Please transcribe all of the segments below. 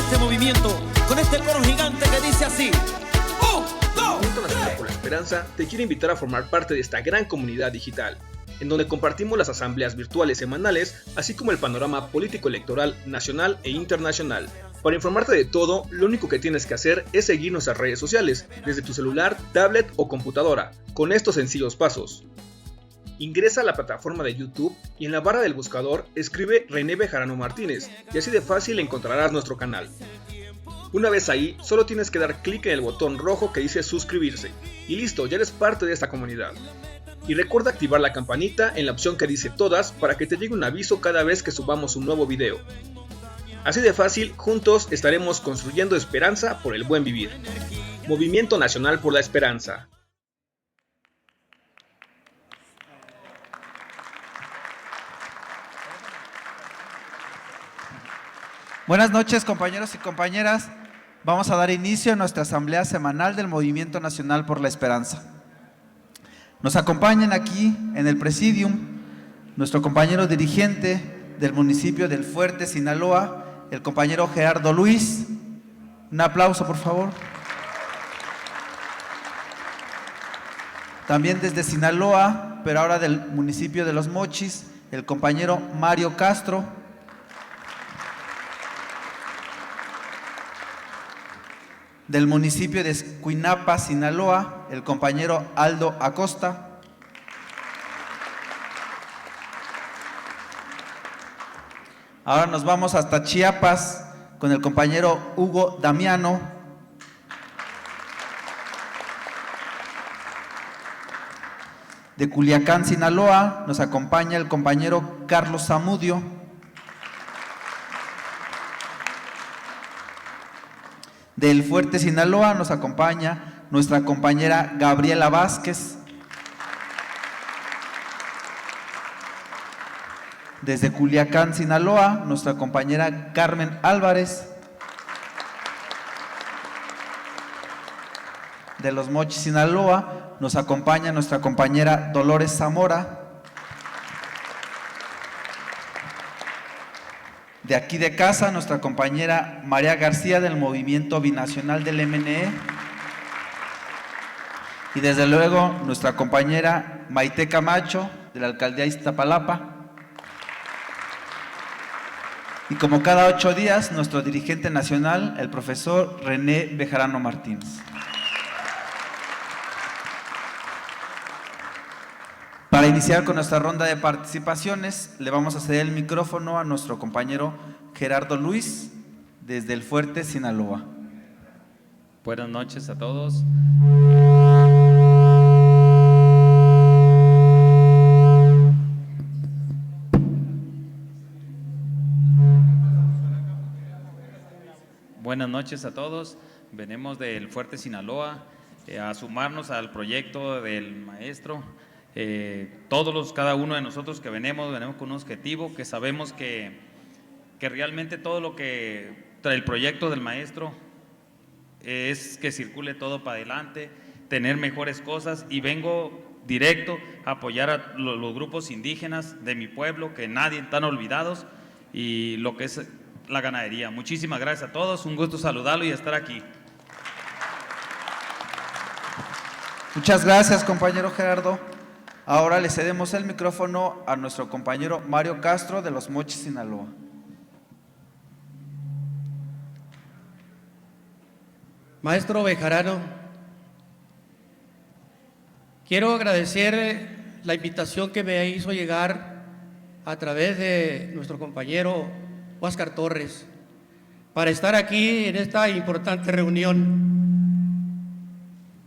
este movimiento, con este coro gigante que dice así. Movimiento Nacional por la Esperanza te quiere invitar a formar parte de esta gran comunidad digital, en donde compartimos las asambleas virtuales semanales, así como el panorama político-electoral nacional e internacional. Para informarte de todo, lo único que tienes que hacer es seguir nuestras redes sociales, desde tu celular, tablet o computadora, con estos sencillos pasos. Ingresa a la plataforma de YouTube y en la barra del buscador escribe René Bejarano Martínez y así de fácil encontrarás nuestro canal. Una vez ahí, solo tienes que dar clic en el botón rojo que dice suscribirse y listo, ya eres parte de esta comunidad. Y recuerda activar la campanita en la opción que dice todas para que te llegue un aviso cada vez que subamos un nuevo video. Así de fácil, juntos estaremos construyendo esperanza por el buen vivir. Movimiento Nacional por la Esperanza. Buenas noches, compañeros y compañeras. Vamos a dar inicio a nuestra asamblea semanal del Movimiento Nacional por la Esperanza. Nos acompañan aquí en el presidium nuestro compañero dirigente del municipio del Fuerte, Sinaloa, el compañero Gerardo Luis. Un aplauso, por favor. También desde Sinaloa, pero ahora del municipio de Los Mochis, el compañero Mario Castro. Del municipio de Escuinapa, Sinaloa, el compañero Aldo Acosta. Ahora nos vamos hasta Chiapas con el compañero Hugo Damiano. De Culiacán, Sinaloa, nos acompaña el compañero Carlos Zamudio. Del Fuerte, Sinaloa, nos acompaña nuestra compañera Gabriela Vázquez. Desde Culiacán, Sinaloa, nuestra compañera Carmen Álvarez. De Los Mochis, Sinaloa, nos acompaña nuestra compañera Dolores Zamora. De aquí de casa, nuestra compañera María García del Movimiento Binacional del MNE. Y desde luego, nuestra compañera Maite Camacho de la Alcaldía Iztapalapa. Y como cada 8 días, nuestro dirigente nacional, el profesor René Bejarano Martínez. Para iniciar con nuestra ronda de participaciones, le vamos a ceder el micrófono a nuestro compañero Gerardo Luis, desde el Fuerte, Sinaloa. Buenas noches a todos. Buenas noches a todos. Venimos del Fuerte, Sinaloa, a sumarnos al proyecto del maestro. Cada uno de nosotros que venimos con un objetivo, que sabemos que realmente todo lo que trae el proyecto del maestro es que circule todo para adelante, tener mejores cosas, y vengo directo a apoyar a los grupos indígenas de mi pueblo, que nadie están olvidados, y lo que es la ganadería. Muchísimas gracias a todos, un gusto saludarlo y estar aquí. Muchas gracias, compañero Gerardo. Ahora le cedemos el micrófono a nuestro compañero Mario Castro de Los Mochis, Sinaloa. Maestro Bejarano, quiero agradecer la invitación que me hizo llegar a través de nuestro compañero Óscar Torres para estar aquí en esta importante reunión.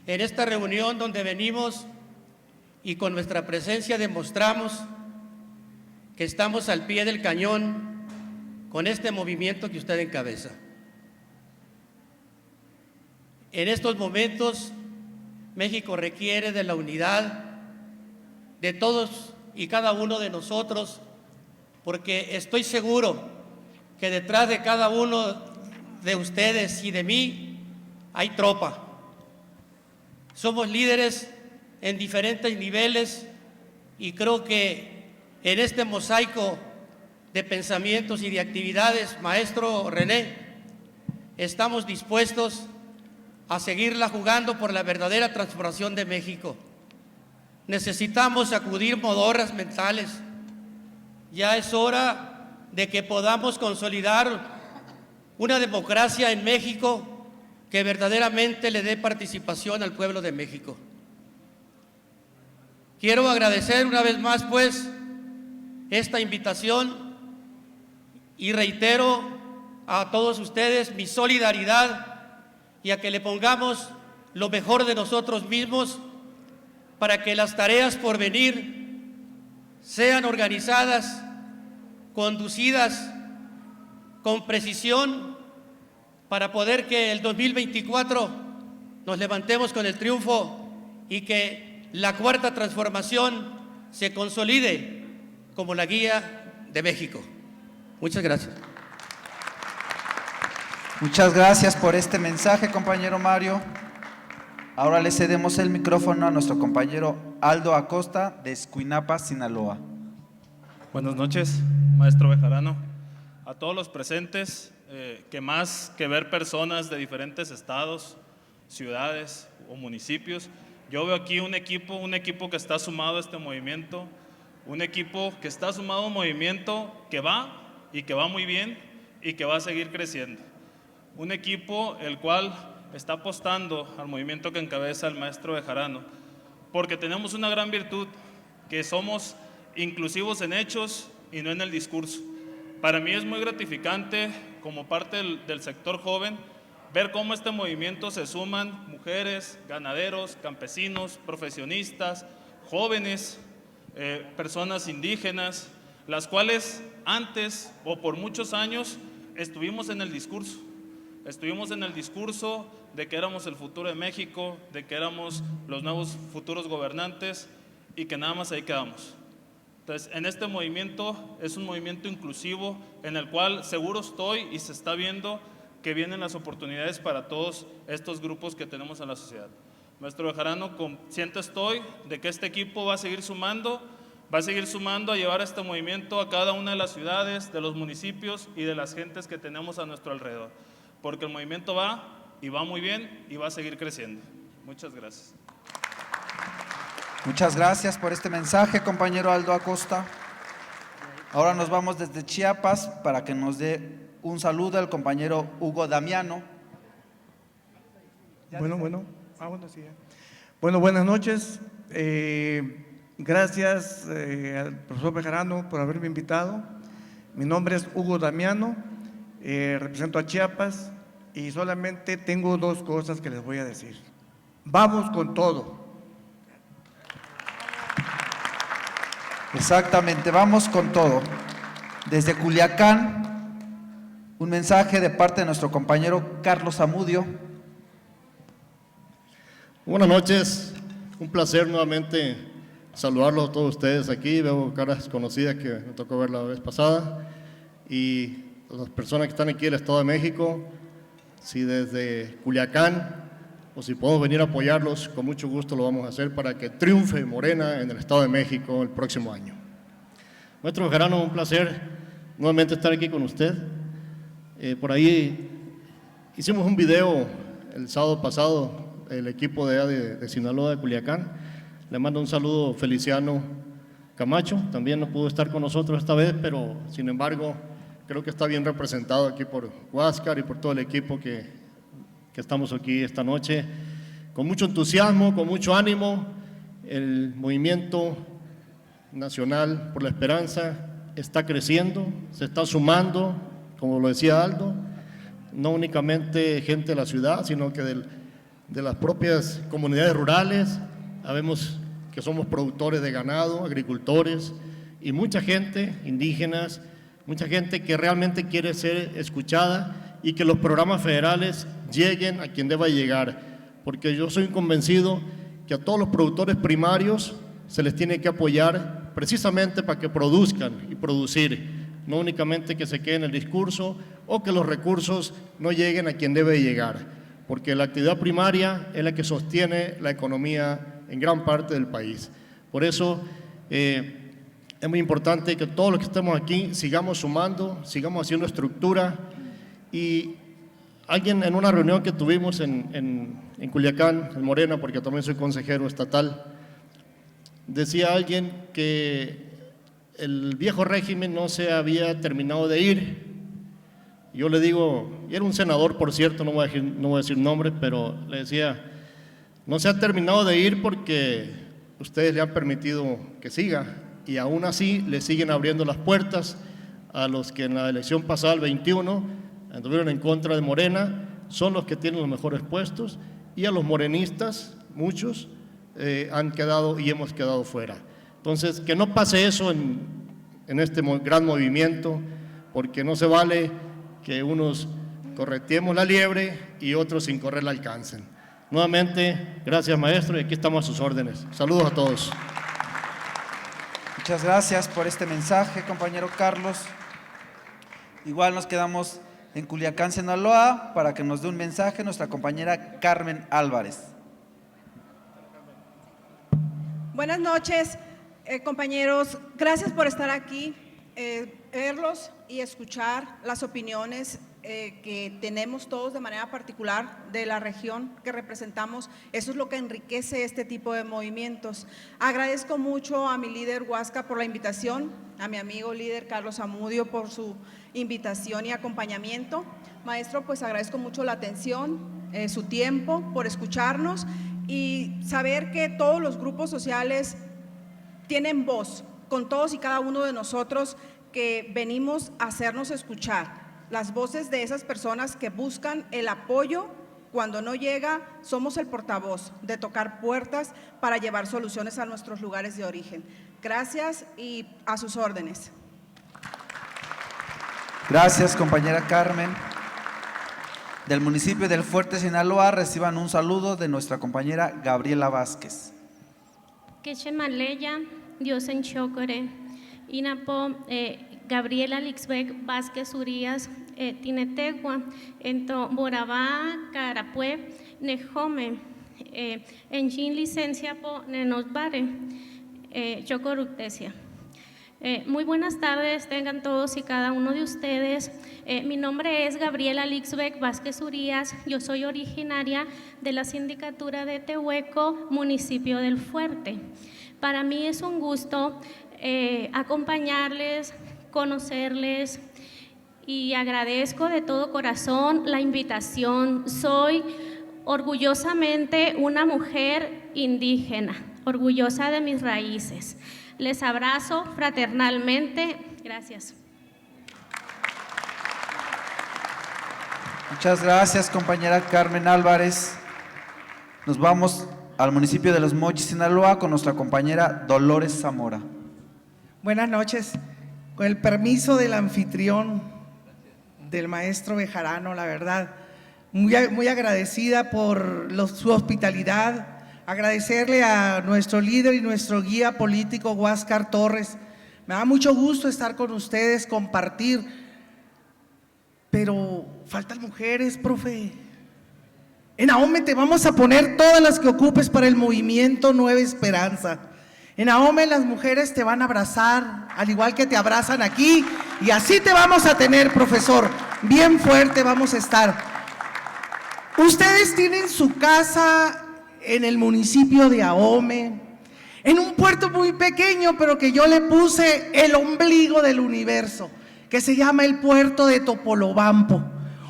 En esta reunión donde venimos y con nuestra presencia demostramos que estamos al pie del cañón con este movimiento que usted encabeza. En estos momentos, México requiere de la unidad de todos y cada uno de nosotros, porque estoy seguro que detrás de cada uno de ustedes y de mí hay tropa. Somos líderes en diferentes niveles y creo que en este mosaico de pensamientos y de actividades, maestro René, estamos dispuestos a seguirla jugando por la verdadera transformación de México. Necesitamos sacudir modorras mentales. Ya es hora de que podamos consolidar una democracia en México que verdaderamente le dé participación al pueblo de México. Quiero agradecer una vez más, pues, esta invitación y reitero a todos ustedes mi solidaridad y a que le pongamos lo mejor de nosotros mismos para que las tareas por venir sean organizadas, conducidas con precisión, para poder que el 2024 nos levantemos con el triunfo y que la cuarta transformación se consolide como la guía de México. Muchas gracias. Muchas gracias por este mensaje, compañero Mario. Ahora le cedemos el micrófono a nuestro compañero Aldo Acosta de Escuinapa, Sinaloa. Buenas noches, maestro Bejarano. A todos los presentes, que más que ver personas de diferentes estados, ciudades o municipios, yo veo aquí un equipo que está sumado a este movimiento, un equipo que está sumado a un movimiento que va y que va muy bien y que va a seguir creciendo. Un equipo el cual está apostando al movimiento que encabeza el maestro Bejarano, porque tenemos una gran virtud, que somos inclusivos en hechos y no en el discurso. Para mí es muy gratificante, como parte del sector joven, ver cómo a este movimiento se suman mujeres, ganaderos, campesinos, profesionistas, jóvenes, personas indígenas, las cuales antes o por muchos años estuvimos en el discurso. Estuvimos en el discurso de que éramos el futuro de México, de que éramos los nuevos futuros gobernantes y que nada más ahí quedamos. Entonces, en este movimiento es un movimiento inclusivo en el cual seguro estoy y se está viendo que vienen las oportunidades para todos estos grupos que tenemos en la sociedad. Maestro Bejarano, consciente estoy de que este equipo va a seguir sumando a llevar este movimiento a cada una de las ciudades, de los municipios y de las gentes que tenemos a nuestro alrededor. Porque el movimiento va y va muy bien y va a seguir creciendo. Muchas gracias. Muchas gracias por este mensaje, compañero Aldo Acosta. Ahora nos vamos desde Chiapas para que nos dé un saludo al compañero Hugo Damiano. Bueno, buenas noches. Gracias al profesor Bejarano por haberme invitado. Mi nombre es Hugo Damiano, represento a Chiapas y solamente tengo dos cosas que les voy a decir. Vamos con todo. Exactamente, vamos con todo. Desde Culiacán, un mensaje de parte de nuestro compañero Carlos Zamudio. Buenas noches, un placer nuevamente saludarlos a todos ustedes aquí. Veo caras conocidas que me tocó ver la vez pasada y las personas que están aquí del Estado de México, si desde Culiacán o si podemos venir a apoyarlos, con mucho gusto lo vamos a hacer para que triunfe Morena en el Estado de México el próximo año. Maestro Bejarano, un placer nuevamente estar aquí con usted. Por ahí hicimos un video el sábado pasado, el equipo de Sinaloa, de Culiacán. Le mando un saludo Feliciano Camacho, también no pudo estar con nosotros esta vez, pero sin embargo creo que está bien representado aquí por Huáscar y por todo el equipo que estamos aquí esta noche, con mucho entusiasmo, con mucho ánimo. El movimiento nacional por la esperanza está creciendo, se está sumando, como lo decía Aldo, no únicamente gente de la ciudad, sino que de las propias comunidades rurales. Sabemos que somos productores de ganado, agricultores y mucha gente, indígenas, mucha gente que realmente quiere ser escuchada y que los programas federales lleguen a quien deba llegar, porque yo soy convencido que a todos los productores primarios se les tiene que apoyar precisamente para que produzcan y producir, no únicamente que se quede en el discurso o que los recursos no lleguen a quien debe llegar, porque la actividad primaria es la que sostiene la economía en gran parte del país. Por eso es muy importante que todos los que estemos aquí sigamos sumando, sigamos haciendo estructura y alguien en una reunión que tuvimos en Culiacán, en Morena, porque también soy consejero estatal, decía alguien que el viejo régimen no se había terminado de ir. Yo le digo, y era un senador, por cierto, no voy a decir nombre, pero le decía, no se ha terminado de ir porque ustedes le han permitido que siga, y aún así le siguen abriendo las puertas a los que en la elección pasada, el 21, anduvieron en contra de Morena, son los que tienen los mejores puestos, y a los morenistas, muchos, han quedado y hemos quedado fuera. Entonces, que no pase eso en este gran movimiento, porque no se vale que unos correteemos la liebre y otros sin correr la alcancen. Nuevamente, gracias maestro, y aquí estamos a sus órdenes. Saludos a todos. Muchas gracias por este mensaje, compañero Carlos. Igual nos quedamos en Culiacán, Sinaloa, para que nos dé un mensaje nuestra compañera Carmen Álvarez. Buenas noches, compañeros. Gracias por estar aquí, verlos y escuchar las opiniones que tenemos todos de manera particular de la región que representamos. Eso es lo que enriquece este tipo de movimientos. Agradezco mucho a mi líder Huáscar por la invitación, a mi amigo líder Carlos Zamudio por su invitación y acompañamiento. Maestro, pues agradezco mucho la atención, su tiempo, por escucharnos y saber que todos los grupos sociales tienen voz con todos y cada uno de nosotros que venimos a hacernos escuchar. Las voces de esas personas que buscan el apoyo cuando no llega, somos el portavoz de tocar puertas para llevar soluciones a nuestros lugares de origen. Gracias y a sus órdenes. Gracias, compañera Carmen. Del municipio del Fuerte, Sinaloa, reciban un saludo de nuestra compañera Gabriela Vázquez. Quechemaleya, Dios en Chocore, Inapo, Gabriela Lixbeck Vázquez Urias, Tinetegua, Ento Borabá, Carapue, Nejome, Enjin licencia po Nenosbare, Chocoruptesia. Muy buenas tardes, tengan todos y cada uno de ustedes. Mi nombre es Gabriela Lixbeck Vázquez Urias, yo soy originaria de la sindicatura de Tehueco, municipio del Fuerte. Para mí es un gusto acompañarles, conocerles y agradezco de todo corazón la invitación. Soy orgullosamente una mujer indígena, orgullosa de mis raíces. Les abrazo fraternalmente. Gracias. Muchas gracias, compañera Carmen Álvarez. Nos vamos al municipio de Los Mochis, Sinaloa, con nuestra compañera Dolores Zamora. Buenas noches. Con el permiso del anfitrión, del maestro Bejarano, la verdad, muy agradecida por su hospitalidad. Agradecerle a nuestro líder y nuestro guía político, Huáscar Torres. Me da mucho gusto estar con ustedes, compartir, pero faltan mujeres, profe. En Ahome te vamos a poner todas las que ocupes para el movimiento Nueva Esperanza. En Ahome las mujeres te van a abrazar, al igual que te abrazan aquí, y así te vamos a tener, profesor. Bien fuerte vamos a estar. Ustedes tienen su casa en el municipio de Ahome, en un puerto muy pequeño, pero que yo le puse el ombligo del universo, que se llama el puerto de Topolobampo.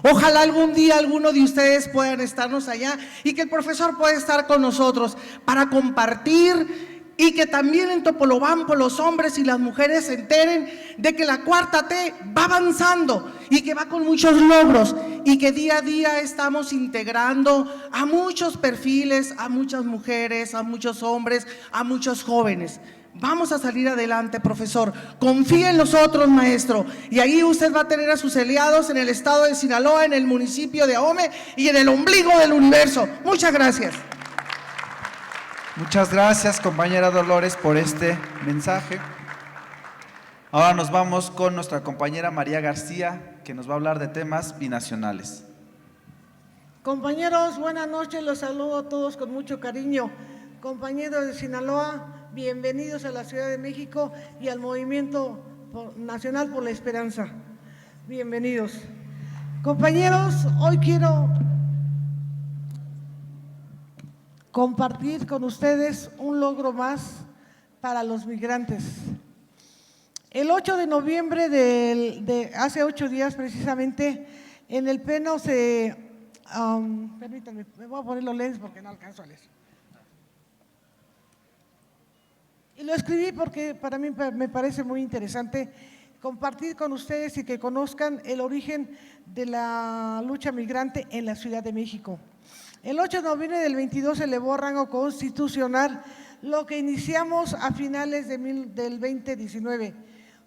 Ojalá algún día alguno de ustedes puedan estarnos allá y que el profesor pueda estar con nosotros para compartir, y que también en Topolobampo los hombres y las mujeres se enteren de que la Cuarta T va avanzando y que va con muchos logros, y que día a día estamos integrando a muchos perfiles, a muchas mujeres, a muchos hombres, a muchos jóvenes. Vamos a salir adelante, profesor. Confíe en nosotros, maestro. Y ahí usted va a tener a sus aliados en el estado de Sinaloa, en el municipio de Ahome y en el ombligo del universo. Muchas gracias. Muchas gracias, compañera Dolores, por este mensaje. Ahora nos vamos con nuestra compañera María García, que nos va a hablar de temas binacionales. Compañeros, buenas noches, los saludo a todos con mucho cariño. Compañeros de Sinaloa, bienvenidos a la Ciudad de México y al Movimiento Nacional por la Esperanza. Bienvenidos. Compañeros, hoy quiero compartir con ustedes un logro más para los migrantes. El 8 de noviembre de hace 8 días precisamente, en el Pleno permítanme, me voy a poner los lentes porque no alcanzo a leer. Y lo escribí porque para mí me parece muy interesante compartir con ustedes y que conozcan el origen de la lucha migrante en la Ciudad de México. El 8 de noviembre del 22 se elevó a rango constitucional lo que iniciamos a finales del 2019,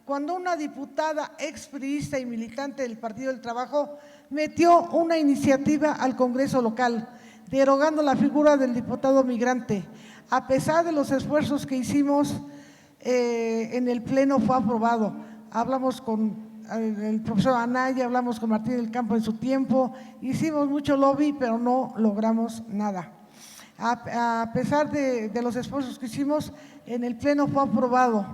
cuando una diputada expriista y militante del Partido del Trabajo metió una iniciativa al Congreso local, derogando la figura del diputado migrante. A pesar de los esfuerzos que hicimos, en el Pleno fue aprobado. Hablamos con el profesor Anaya, hablamos con Martín del Campo en su tiempo, hicimos mucho lobby, pero no logramos nada. A pesar de los esfuerzos que hicimos, en el Pleno fue aprobado.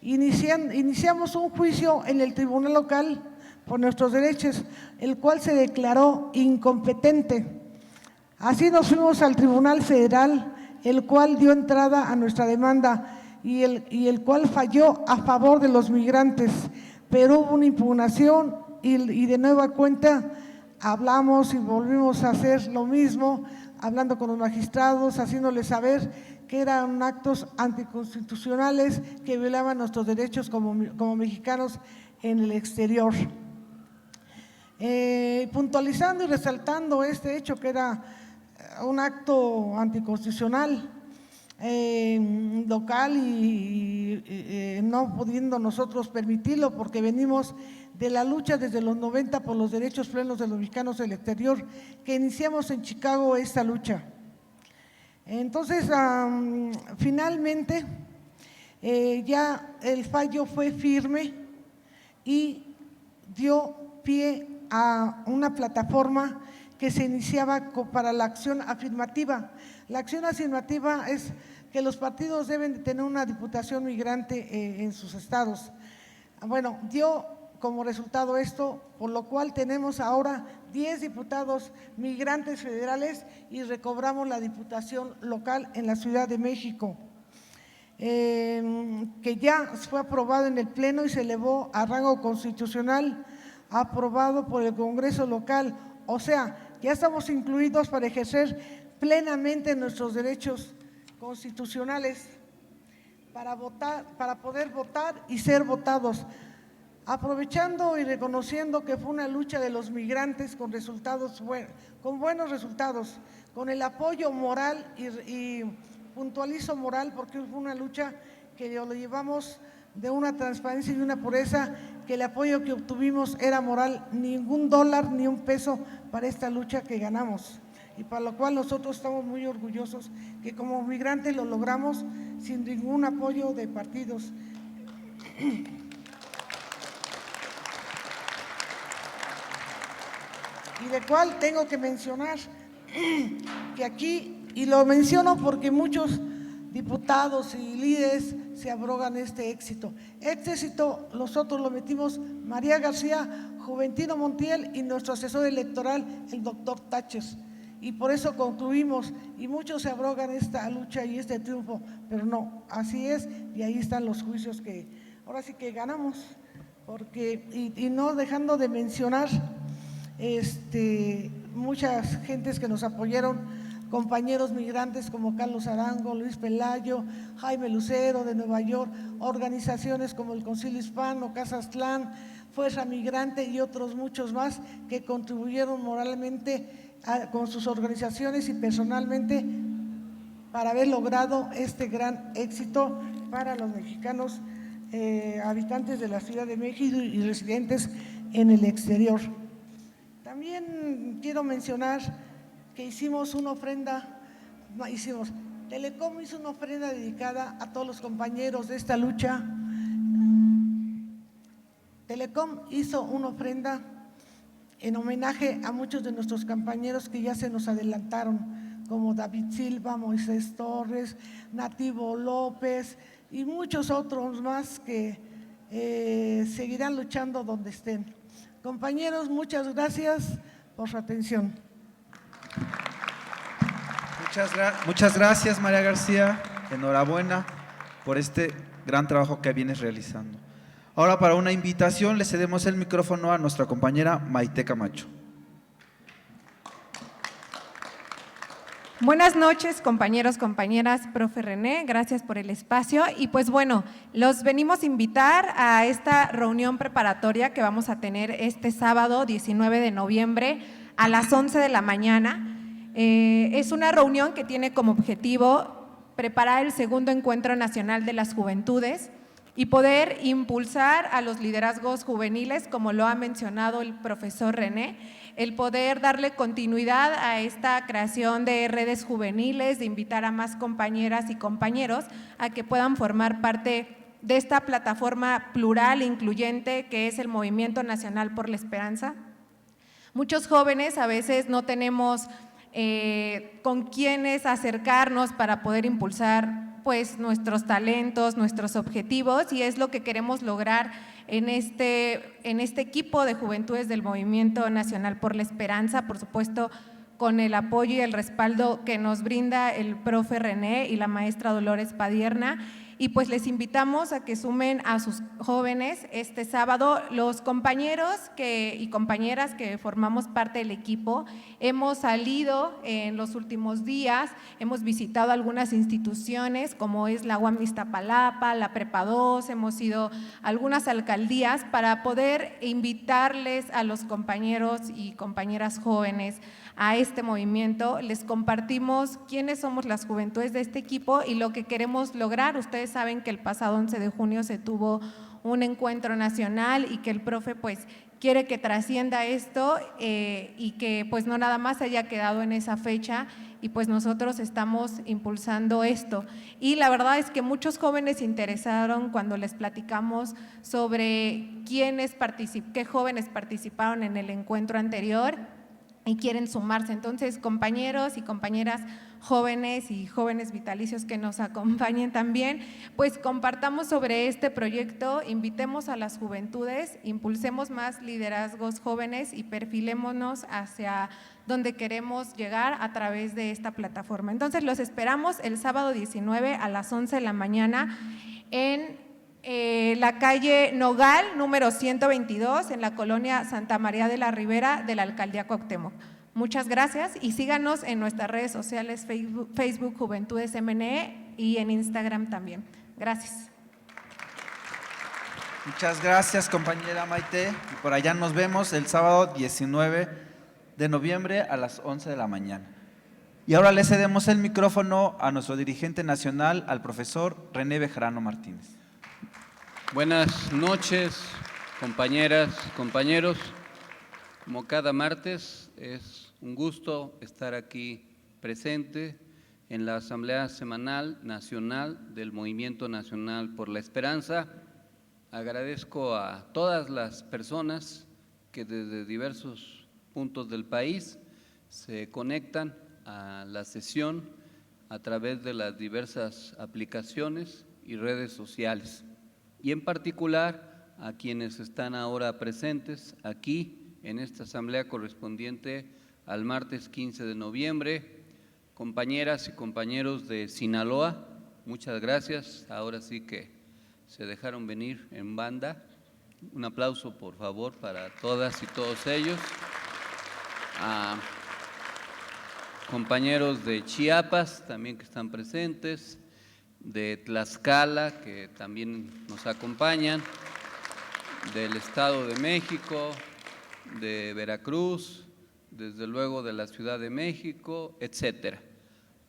Iniciamos un juicio en el Tribunal Local por nuestros derechos, el cual se declaró incompetente. Así nos fuimos al Tribunal Federal, el cual dio entrada a nuestra demanda y el cual falló a favor de los migrantes, pero hubo una impugnación y de nueva cuenta hablamos y volvimos a hacer lo mismo, hablando con los magistrados, haciéndoles saber que eran actos anticonstitucionales que violaban nuestros derechos como mexicanos en el exterior. Puntualizando y resaltando este hecho que era un acto anticonstitucional local y no pudiendo nosotros permitirlo porque venimos de la lucha desde los 90 por los derechos plenos de los mexicanos del exterior, que iniciamos en Chicago esta lucha. Entonces, finalmente, ya el fallo fue firme y dio pie a una plataforma que se iniciaba para la acción afirmativa. La acción afirmativa es que los partidos deben de tener una diputación migrante en sus estados. Bueno, dio como resultado esto, por lo cual tenemos ahora 10 diputados migrantes federales y recobramos la diputación local en la Ciudad de México, que ya fue aprobado en el Pleno y se elevó a rango constitucional, aprobado por el Congreso local. O sea, ya estamos incluidos para ejercer plenamente nuestros derechos constitucionales, para votar, para poder votar y ser votados. Aprovechando y reconociendo que fue una lucha de los migrantes con buenos resultados, con el apoyo moral y puntualizo moral porque fue una lucha que lo llevamos de una transparencia y una pureza, que el apoyo que obtuvimos era moral, ningún dólar ni un peso para esta lucha que ganamos, y para lo cual nosotros estamos muy orgullosos que como migrantes lo logramos sin ningún apoyo de partidos. Y de cual tengo que mencionar que aquí, y lo menciono porque muchos diputados y líderes se abrogan este éxito. Este éxito nosotros lo metimos María García, Juventino Montiel y nuestro asesor electoral, el doctor Táchez. Y por eso concluimos, y muchos se abrogan esta lucha y este triunfo, pero no, así es, y ahí están los juicios que ahora sí que ganamos, porque, y no dejando de mencionar muchas gentes que nos apoyaron, compañeros migrantes como Carlos Arango, Luis Pelayo, Jaime Lucero de Nueva York, organizaciones como el Concilio Hispano, Casas Tlán, Fuerza Migrante y otros muchos más que contribuyeron moralmente con sus organizaciones y personalmente para haber logrado este gran éxito para los mexicanos habitantes de la Ciudad de México y residentes en el exterior. También quiero mencionar que hicimos una ofrenda, Telecom hizo una ofrenda dedicada a todos los compañeros de esta lucha. Telecom hizo una ofrenda en homenaje a muchos de nuestros compañeros que ya se nos adelantaron, como David Silva, Moisés Torres, Nativo López y muchos otros más que seguirán luchando donde estén. Compañeros, muchas gracias por su atención. Muchas gracias, María García. Enhorabuena por este gran trabajo que vienes realizando. Ahora, para una invitación, le cedemos el micrófono a nuestra compañera Maite Camacho. Buenas noches, compañeros, compañeras, profe René, gracias por el espacio. Y pues bueno, los venimos a invitar a esta reunión preparatoria que vamos a tener este sábado 19 de noviembre a las 11 de la mañana. Es una reunión que tiene como objetivo preparar el segundo Encuentro Nacional de las Juventudes y poder impulsar a los liderazgos juveniles, como lo ha mencionado el profesor René, el poder darle continuidad a esta creación de redes juveniles, de invitar a más compañeras y compañeros a que puedan formar parte de esta plataforma plural e incluyente que es el Movimiento Nacional por la Esperanza. Muchos jóvenes a veces no tenemos con quiénes acercarnos para poder impulsar pues nuestros talentos, nuestros objetivos, y es lo que queremos lograr en este equipo de juventudes del Movimiento Nacional por la Esperanza, por supuesto con el apoyo y el respaldo que nos brinda el profe René y la maestra Dolores Padierna. Y pues les invitamos a que sumen a sus jóvenes este sábado. Los compañeros y compañeras que formamos parte del equipo hemos salido en los últimos días, hemos visitado algunas instituciones como es la UAM Iztapalapa, la Prepa 2, hemos ido a algunas alcaldías para poder invitarles a los compañeros y compañeras jóvenes a este movimiento. Les compartimos quiénes somos las juventudes de este equipo y lo que queremos lograr. Ustedes saben que el pasado 11 de junio se tuvo un encuentro nacional y que el profe pues quiere que trascienda esto y que pues no nada más haya quedado en esa fecha, y pues nosotros estamos impulsando esto. Y la verdad es que muchos jóvenes se interesaron cuando les platicamos sobre qué jóvenes participaron en el encuentro anterior y quieren sumarse. Entonces, compañeros y compañeras jóvenes y jóvenes vitalicios que nos acompañen también, pues compartamos sobre este proyecto, invitemos a las juventudes, impulsemos más liderazgos jóvenes y perfilémonos hacia donde queremos llegar a través de esta plataforma. Entonces, los esperamos el sábado 19 a las 11 de la mañana en la calle Nogal, número 122, en la colonia Santa María de la Ribera de la Alcaldía Cuauhtémoc. Muchas gracias y síganos en nuestras redes sociales, Facebook Juventudes MNE y en Instagram también. Gracias. Muchas gracias, compañera Maite. Y por allá nos vemos el sábado 19 de noviembre a las 11 de la mañana. Y ahora le cedemos el micrófono a nuestro dirigente nacional, al profesor René Bejarano Martínez. Buenas noches, compañeras, compañeros. Como cada martes, es un gusto estar aquí presente en la Asamblea Semanal Nacional del Movimiento Nacional por la Esperanza. Agradezco a todas las personas que desde diversos puntos del país se conectan a la sesión a través de las diversas aplicaciones y redes sociales. Y en particular a quienes están ahora presentes aquí en esta asamblea correspondiente al martes 15 de noviembre, compañeras y compañeros de Sinaloa, muchas gracias, ahora sí que se dejaron venir en banda. Un aplauso por favor para todas y todos ellos. A compañeros de Chiapas también que están presentes, de Tlaxcala, que también nos acompañan, del Estado de México, de Veracruz, desde luego de la Ciudad de México, etcétera.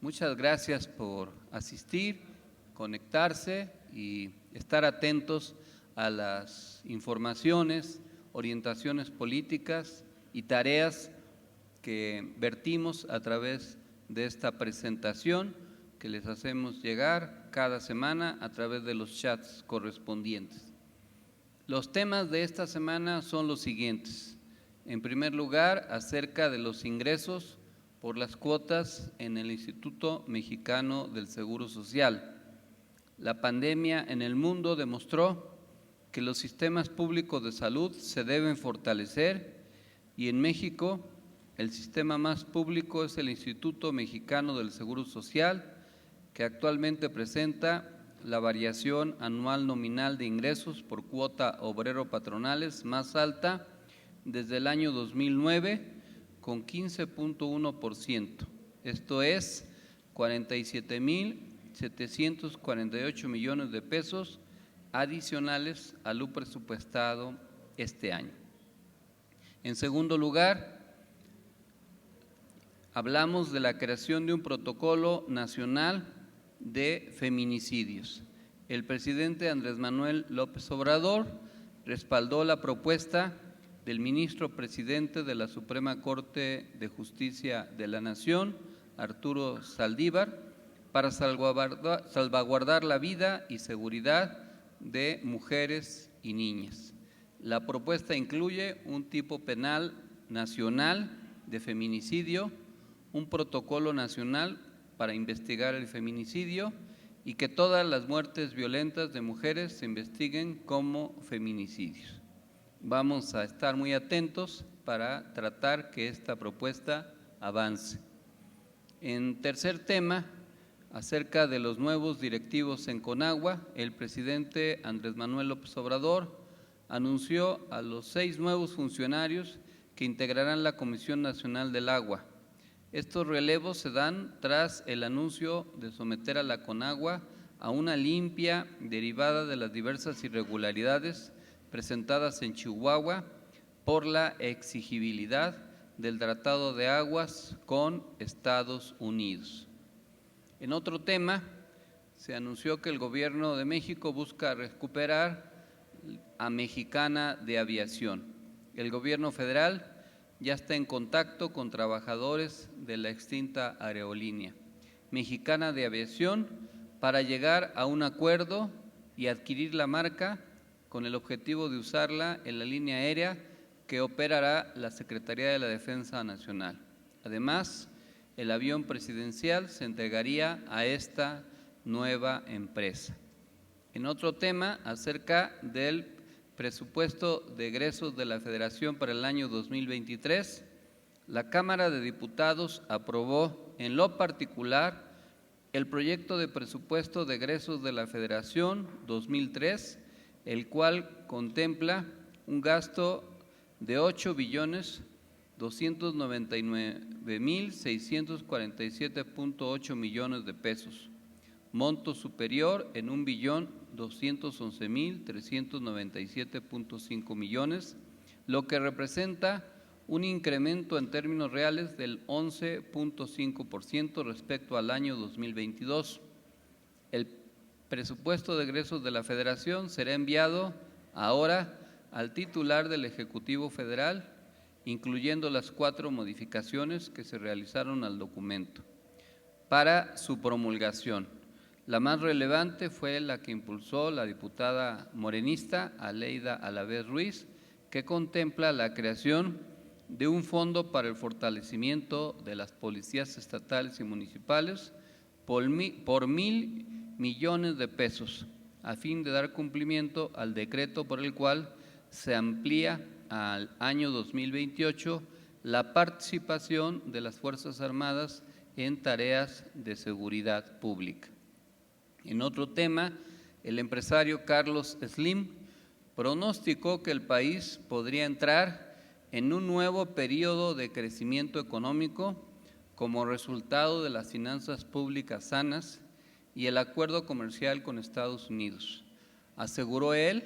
Muchas gracias por asistir, conectarse y estar atentos a las informaciones, orientaciones políticas y tareas que vertimos a través de esta presentación que les hacemos llegar cada semana a través de los chats correspondientes. Los temas de esta semana son los siguientes. En primer lugar, acerca de los ingresos por las cuotas en el Instituto Mexicano del Seguro Social. La pandemia en el mundo demostró que los sistemas públicos de salud se deben fortalecer y en México el sistema más público es el Instituto Mexicano del Seguro Social, que actualmente presenta la variación anual nominal de ingresos por cuota obrero-patronales más alta desde el año 2009, con 15.1%. Esto es 47.748 millones de pesos adicionales a lo presupuestado este año. En segundo lugar, hablamos de la creación de un protocolo nacional de feminicidios. El presidente Andrés Manuel López Obrador respaldó la propuesta del ministro presidente de la Suprema Corte de Justicia de la Nación, Arturo Saldívar, para salvaguardar la vida y seguridad de mujeres y niñas. La propuesta incluye un tipo penal nacional de feminicidio, un protocolo nacional para investigar el feminicidio y que todas las muertes violentas de mujeres se investiguen como feminicidios. Vamos a estar muy atentos para tratar que esta propuesta avance. En tercer tema, acerca de los nuevos directivos en Conagua, el presidente Andrés Manuel López Obrador anunció a los 6 nuevos funcionarios que integrarán la Comisión Nacional del Agua. Estos relevos se dan tras el anuncio de someter a la Conagua a una limpia derivada de las diversas irregularidades presentadas en Chihuahua por la exigibilidad del Tratado de Aguas con Estados Unidos. En otro tema, se anunció que el Gobierno de México busca recuperar a Mexicana de Aviación. El Gobierno federal ya está en contacto con trabajadores de la extinta aerolínea Mexicana de Aviación para llegar a un acuerdo y adquirir la marca con el objetivo de usarla en la línea aérea que operará la Secretaría de la Defensa Nacional. Además, el avión presidencial se entregaría a esta nueva empresa. En otro tema, acerca del presupuesto de egresos de la Federación para el año 2023, la Cámara de Diputados aprobó en lo particular el proyecto de presupuesto de egresos de la Federación 2003, el cual contempla un gasto de 8.299.647.8 millones de pesos, monto superior en 1.211.397.5 millones, lo que representa un incremento en términos reales del 11.5% respecto al año 2022. El presupuesto de egresos de la Federación será enviado ahora al titular del Ejecutivo Federal, incluyendo las 4 modificaciones que se realizaron al documento, para su promulgación. La más relevante fue la que impulsó la diputada morenista Aleida Alavés Ruiz, que contempla la creación de un fondo para el fortalecimiento de las policías estatales y municipales por 1.000 millones de pesos, a fin de dar cumplimiento al decreto por el cual se amplía al año 2028 la participación de las Fuerzas Armadas en tareas de seguridad pública. En otro tema, el empresario Carlos Slim pronosticó que el país podría entrar en un nuevo periodo de crecimiento económico como resultado de las finanzas públicas sanas y el acuerdo comercial con Estados Unidos. Aseguró él,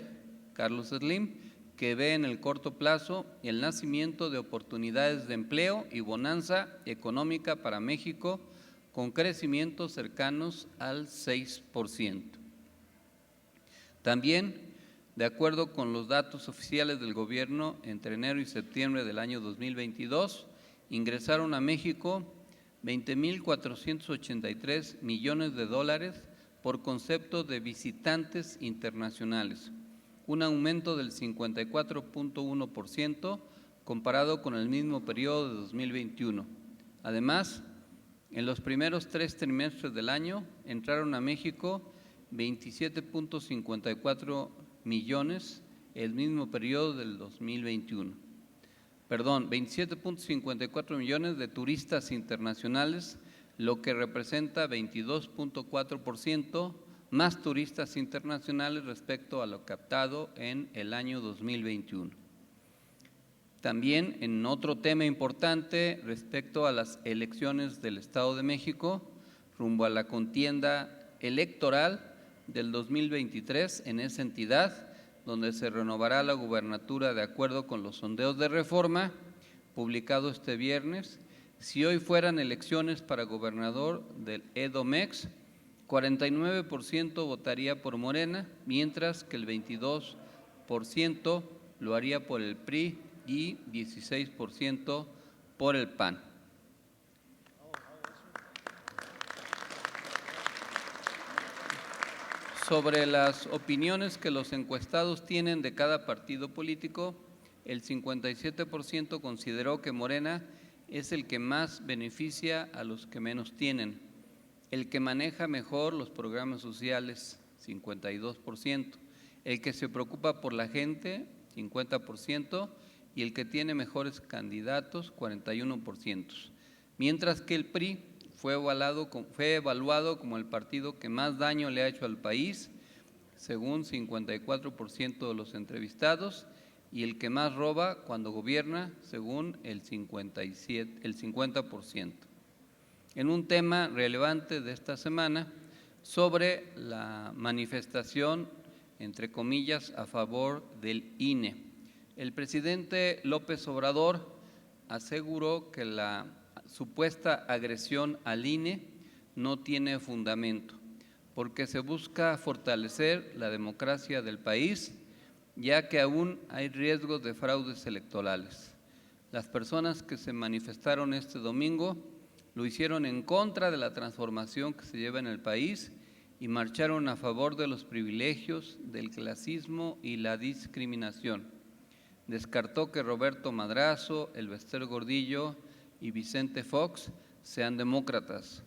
Carlos Slim, que ve en el corto plazo el nacimiento de oportunidades de empleo y bonanza económica para México con crecimientos cercanos al 6%. También, de acuerdo con los datos oficiales del gobierno, entre enero y septiembre del año 2022, ingresaron a México 20.483 millones de dólares por concepto de visitantes internacionales, un aumento del 54.1% comparado con el mismo periodo de 2021. Además, en los primeros 3 trimestres del año entraron a México 27.54 millones el mismo periodo del 2021. Perdón, 27.54 millones de turistas internacionales, lo que representa 22.4% más turistas internacionales respecto a lo captado en el año 2021. También en otro tema importante respecto a las elecciones del Estado de México, rumbo a la contienda electoral del 2023 en esa entidad, donde se renovará la gubernatura de acuerdo con los sondeos de Reforma, publicado este viernes. Si hoy fueran elecciones para gobernador del EDOMEX, 49% votaría por Morena, mientras que el 22% lo haría por el PRI y 16% por el PAN. Sobre las opiniones que los encuestados tienen de cada partido político, el 57% consideró que Morena es el que más beneficia a los que menos tienen, el que maneja mejor los programas sociales, 52%, el que se preocupa por la gente, 50%, y el que tiene mejores candidatos, 41%, mientras que el PRI fue evaluado como el partido que más daño le ha hecho al país, según 54% de los entrevistados, y el que más roba cuando gobierna, según el 50%. En un tema relevante de esta semana, sobre la manifestación, entre comillas, a favor del INE. El presidente López Obrador aseguró que la supuesta agresión al INE no tiene fundamento, porque se busca fortalecer la democracia del país, ya que aún hay riesgos de fraudes electorales. Las personas que se manifestaron este domingo lo hicieron en contra de la transformación que se lleva en el país y marcharon a favor de los privilegios, del clasismo y la discriminación. Descartó que Roberto Madrazo, Elbester Gordillo y Vicente Fox sean demócratas.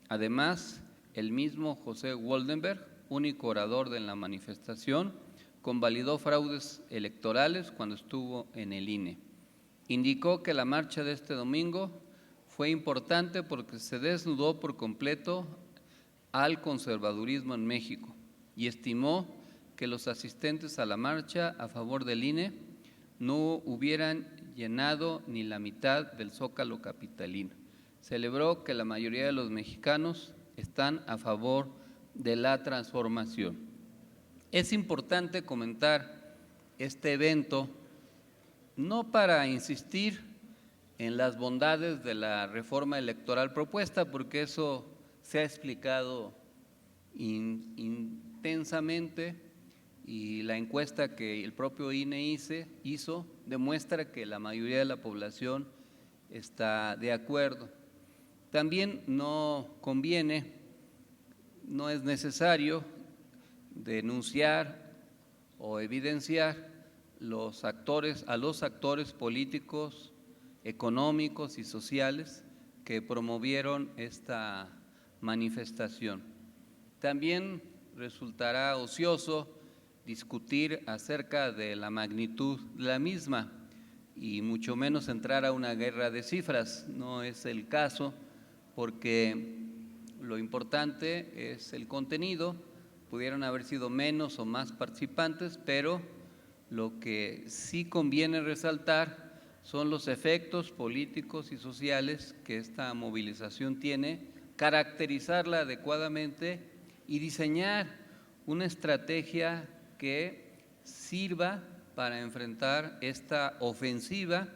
Además, el mismo José Woldenberg, único orador de la manifestación, convalidó fraudes electorales cuando estuvo en el INE. Indicó que la marcha de este domingo fue importante porque se desnudó por completo al conservadurismo en México y estimó que los asistentes a la marcha a favor del INE no hubieran llenado ni la mitad del Zócalo capitalino. Celebró que la mayoría de los mexicanos están a favor de la transformación. Es importante comentar este evento no para insistir en las bondades de la reforma electoral propuesta, porque eso se ha explicado intensamente, y la encuesta que el propio INE hizo demuestra que la mayoría de la población está de acuerdo. También no conviene, no es necesario denunciar o evidenciar a los actores políticos, económicos y sociales que promovieron esta manifestación. También resultará ocioso discutir acerca de la magnitud de la misma y mucho menos entrar a una guerra de cifras. No es el caso, porque lo importante es el contenido. Pudieron haber sido menos o más participantes, pero lo que sí conviene resaltar son los efectos políticos y sociales que esta movilización tiene, caracterizarla adecuadamente y diseñar una estrategia que sirva para enfrentar esta ofensiva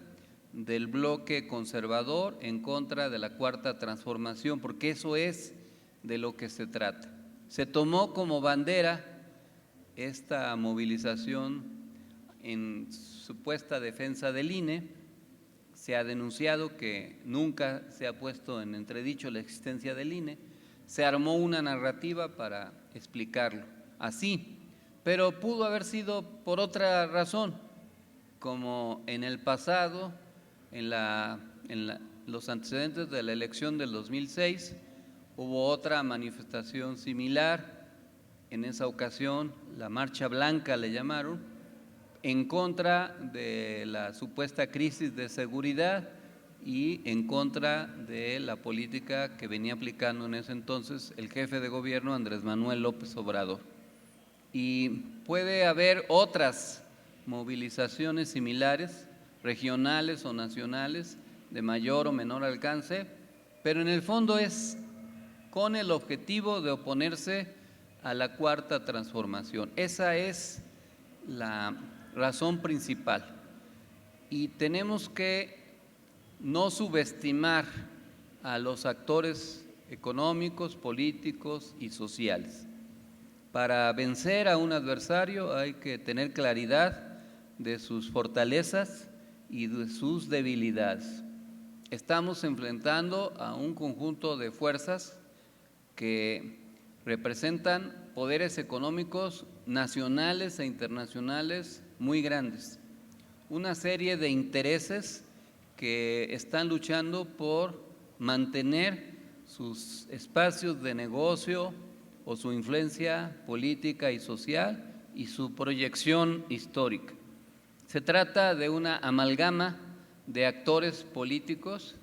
del bloque conservador en contra de la Cuarta Transformación, porque eso es de lo que se trata. Se tomó como bandera esta movilización en supuesta defensa del INE. Se ha denunciado que nunca se ha puesto en entredicho la existencia del INE. Se armó una narrativa para explicarlo así, pero pudo haber sido por otra razón, como en el pasado, en los antecedentes de la elección del 2006, hubo otra manifestación similar en esa ocasión la Marcha Blanca le llamaron, en contra de la supuesta crisis de seguridad y en contra de la política que venía aplicando en ese entonces el jefe de gobierno Andrés Manuel López Obrador. Y puede haber otras movilizaciones similares, regionales o nacionales, de mayor o menor alcance, pero en el fondo es con el objetivo de oponerse a la Cuarta Transformación. Esa es la razón principal. Y tenemos que no subestimar a los actores económicos, políticos y sociales. Para vencer a un adversario hay que tener claridad de sus fortalezas y de sus debilidades. Estamos enfrentando a un conjunto de fuerzas que representan poderes económicos nacionales e internacionales muy grandes, una serie de intereses que están luchando por mantener sus espacios de negocio o su influencia política y social y su proyección histórica. Se trata de una amalgama de actores políticos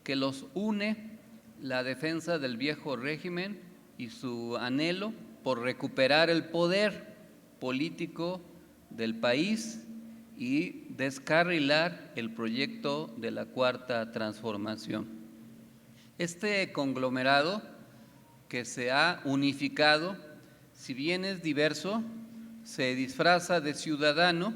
que los une la defensa del viejo régimen y su anhelo por recuperar el poder político del país y descarrilar el proyecto de la Cuarta Transformación. Este conglomerado que se ha unificado, si bien es diverso, se disfraza de ciudadano,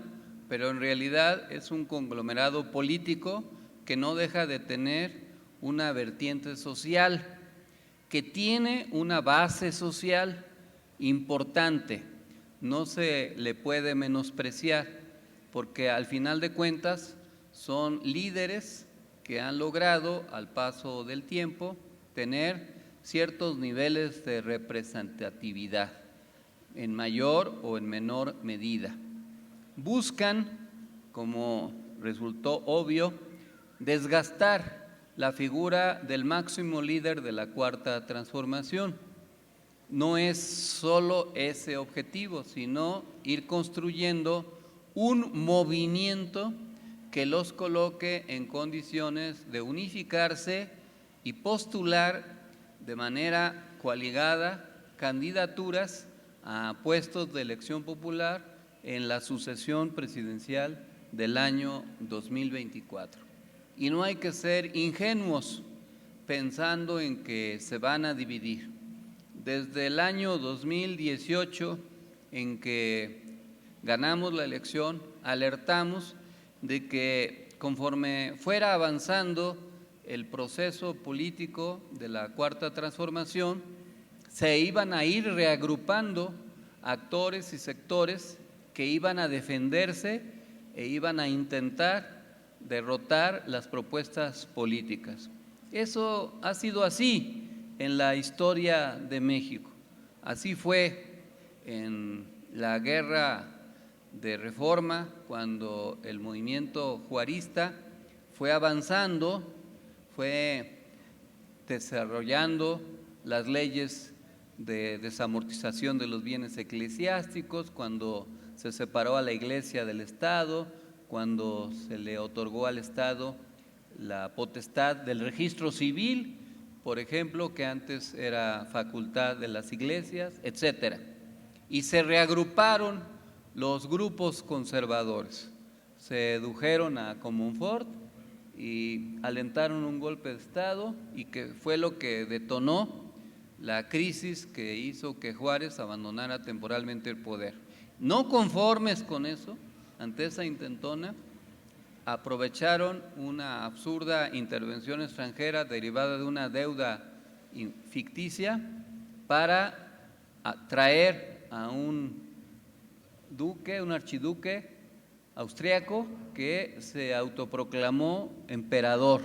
pero en realidad es un conglomerado político que no deja de tener una vertiente social, que tiene una base social importante, no se le puede menospreciar, porque al final de cuentas son líderes que han logrado al paso del tiempo tener ciertos niveles de representatividad, en mayor o en menor medida. Buscan, como resultó obvio, desgastar la figura del máximo líder de la Cuarta Transformación. No es solo ese objetivo, sino ir construyendo un movimiento que los coloque en condiciones de unificarse y postular de manera coaligada candidaturas a puestos de elección popular en la sucesión presidencial del año 2024. Y no hay que ser ingenuos pensando en que se van a dividir. Desde el año 2018, en que ganamos la elección, alertamos de que conforme fuera avanzando el proceso político de la Cuarta Transformación, se iban a ir reagrupando actores y sectores que iban a defenderse e iban a intentar derrotar las propuestas políticas. Eso ha sido así en la historia de México. Así fue en la guerra de reforma, cuando el movimiento juarista fue avanzando, fue desarrollando las leyes de desamortización de los bienes eclesiásticos, cuando se separó a la Iglesia del Estado, cuando se le otorgó al Estado la potestad del registro civil, por ejemplo, que antes era facultad de las iglesias, etcétera. Y se reagruparon los grupos conservadores, se redujeron a Comonfort y alentaron un golpe de Estado, y que fue lo que detonó la crisis que hizo que Juárez abandonara temporalmente el poder. No conformes con eso, ante esa intentona, aprovecharon una absurda intervención extranjera derivada de una deuda ficticia para traer a un duque, un archiduque austriaco que se autoproclamó emperador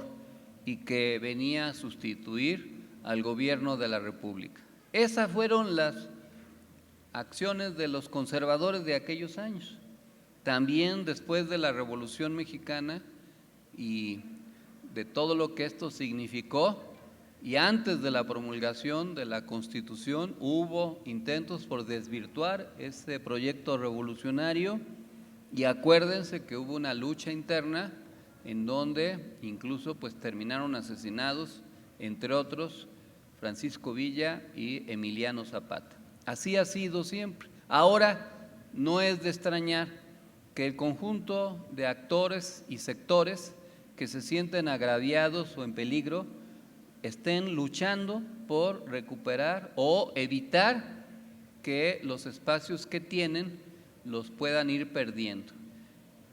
y que venía a sustituir al gobierno de la República. Esas fueron las acciones de los conservadores de aquellos años. También después de la Revolución Mexicana y de todo lo que esto significó, Y antes de la promulgación de la Constitución hubo intentos por desvirtuar este proyecto revolucionario, y acuérdense que hubo una lucha interna en donde incluso pues terminaron asesinados, entre otros, Francisco Villa y Emiliano Zapata. Así ha sido siempre. Ahora no es de extrañar que el conjunto de actores y sectores que se sienten agraviados o en peligro estén luchando por recuperar o evitar que los espacios que tienen los puedan ir perdiendo.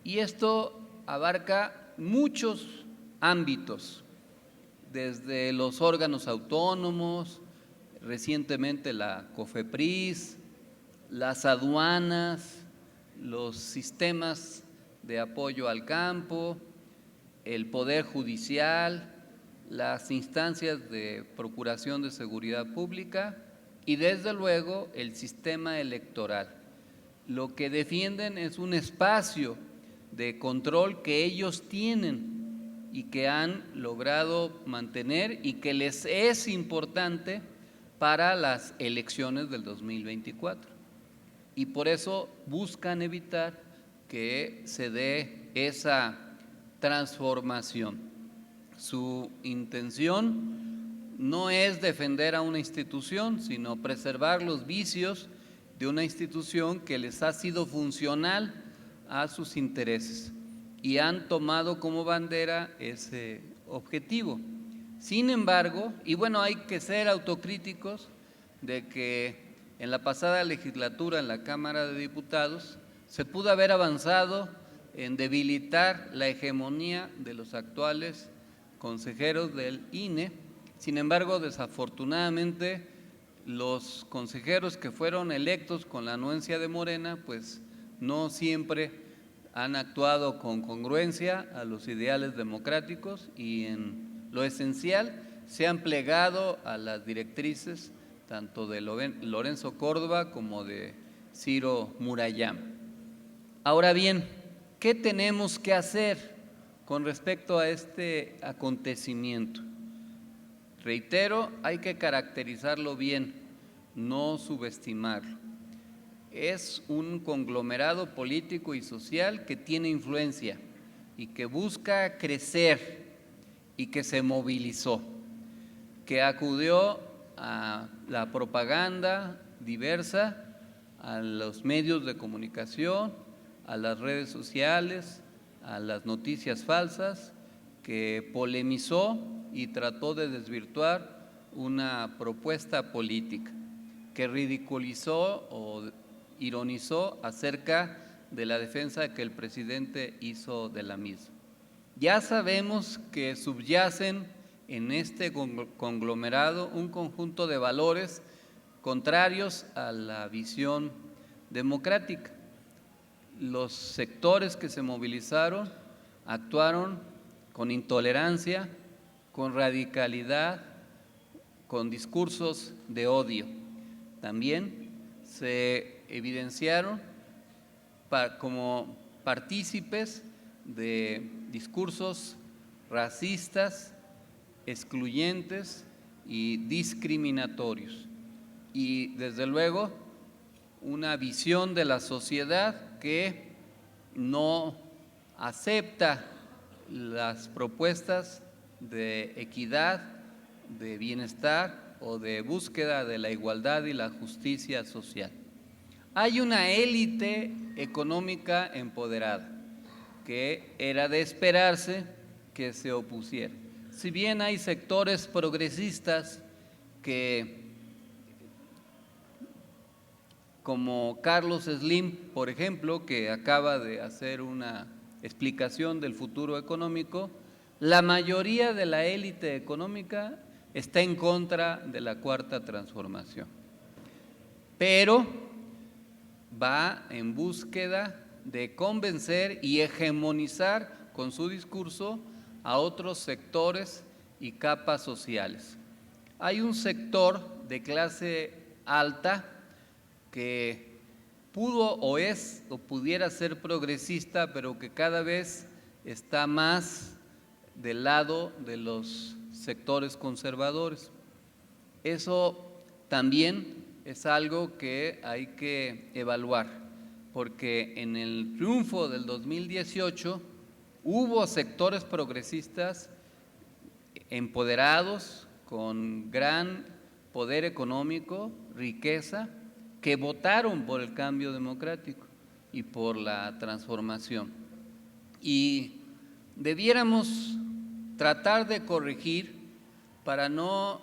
Y esto abarca muchos ámbitos, desde los órganos autónomos, recientemente la COFEPRIS, las aduanas, los sistemas de apoyo al campo, el Poder Judicial, las instancias de procuración de seguridad pública y desde luego el sistema electoral. Lo que defienden es un espacio de control que ellos tienen y que han logrado mantener y que les es importante para las elecciones del 2024. Y por eso buscan evitar que se dé esa transformación. Su intención no es defender a una institución, sino preservar los vicios de una institución que les ha sido funcional a sus intereses y han tomado como bandera ese objetivo. Sin embargo, y bueno, hay que ser autocríticos de que en la pasada legislatura en la Cámara de Diputados se pudo haber avanzado en debilitar la hegemonía de los actuales consejeros del INE. Sin embargo, desafortunadamente, los consejeros que fueron electos con la anuencia de Morena, pues no siempre han actuado con congruencia a los ideales democráticos y en lo esencial se han plegado a las directrices tanto de Lorenzo Córdoba como de Ciro Murayama. Ahora bien, ¿qué tenemos que hacer con respecto a este acontecimiento? Reitero, hay que caracterizarlo bien, no subestimarlo. Es un conglomerado político y social que tiene influencia y que busca crecer y que se movilizó, que acudió a la propaganda diversa, a los medios de comunicación, a las redes sociales, a las noticias falsas, que polemizó y trató de desvirtuar una propuesta política, que ridiculizó o ironizó acerca de la defensa que el presidente hizo de la misma. Ya sabemos que subyacen en este conglomerado un conjunto de valores contrarios a la visión democrática. Los sectores que se movilizaron actuaron con intolerancia, con radicalidad, con discursos de odio. También se evidenciaron como partícipes de discursos racistas, excluyentes y discriminatorios. Y desde luego una visión de la sociedad que no acepta las propuestas de equidad, de bienestar o de búsqueda de la igualdad y la justicia social. Hay una élite económica empoderada que era de esperarse que se opusiera. Si bien hay sectores progresistas que, como Carlos Slim, por ejemplo, que acaba de hacer una explicación del futuro económico, la mayoría de la élite económica está en contra de la Cuarta Transformación, pero va en búsqueda de convencer y hegemonizar con su discurso a otros sectores y capas sociales. Hay un sector de clase alta que pudo o es o pudiera ser progresista, pero que cada vez está más del lado de los sectores conservadores. Eso también es algo que hay que evaluar, porque en el triunfo del 2018 hubo sectores progresistas empoderados, con gran poder económico, riqueza, que votaron por el cambio democrático y por la transformación. Y debiéramos tratar de corregir para no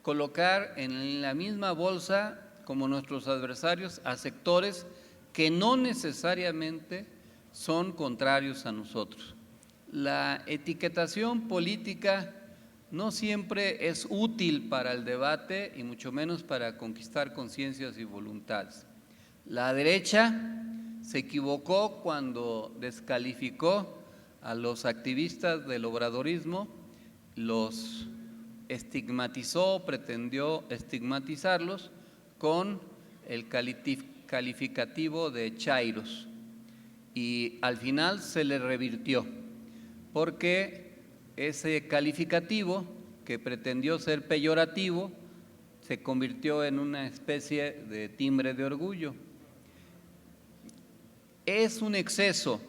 colocar en la misma bolsa como nuestros adversarios a sectores que no necesariamente son contrarios a nosotros. La etiquetación política no siempre es útil para el debate y mucho menos para conquistar conciencias y voluntades. La derecha se equivocó cuando descalificó a los activistas del obradorismo, los estigmatizó, pretendió estigmatizarlos con el calificativo de chairos, y al final se le revirtió, porque ese calificativo que pretendió ser peyorativo se convirtió en una especie de timbre de orgullo. Es un exceso,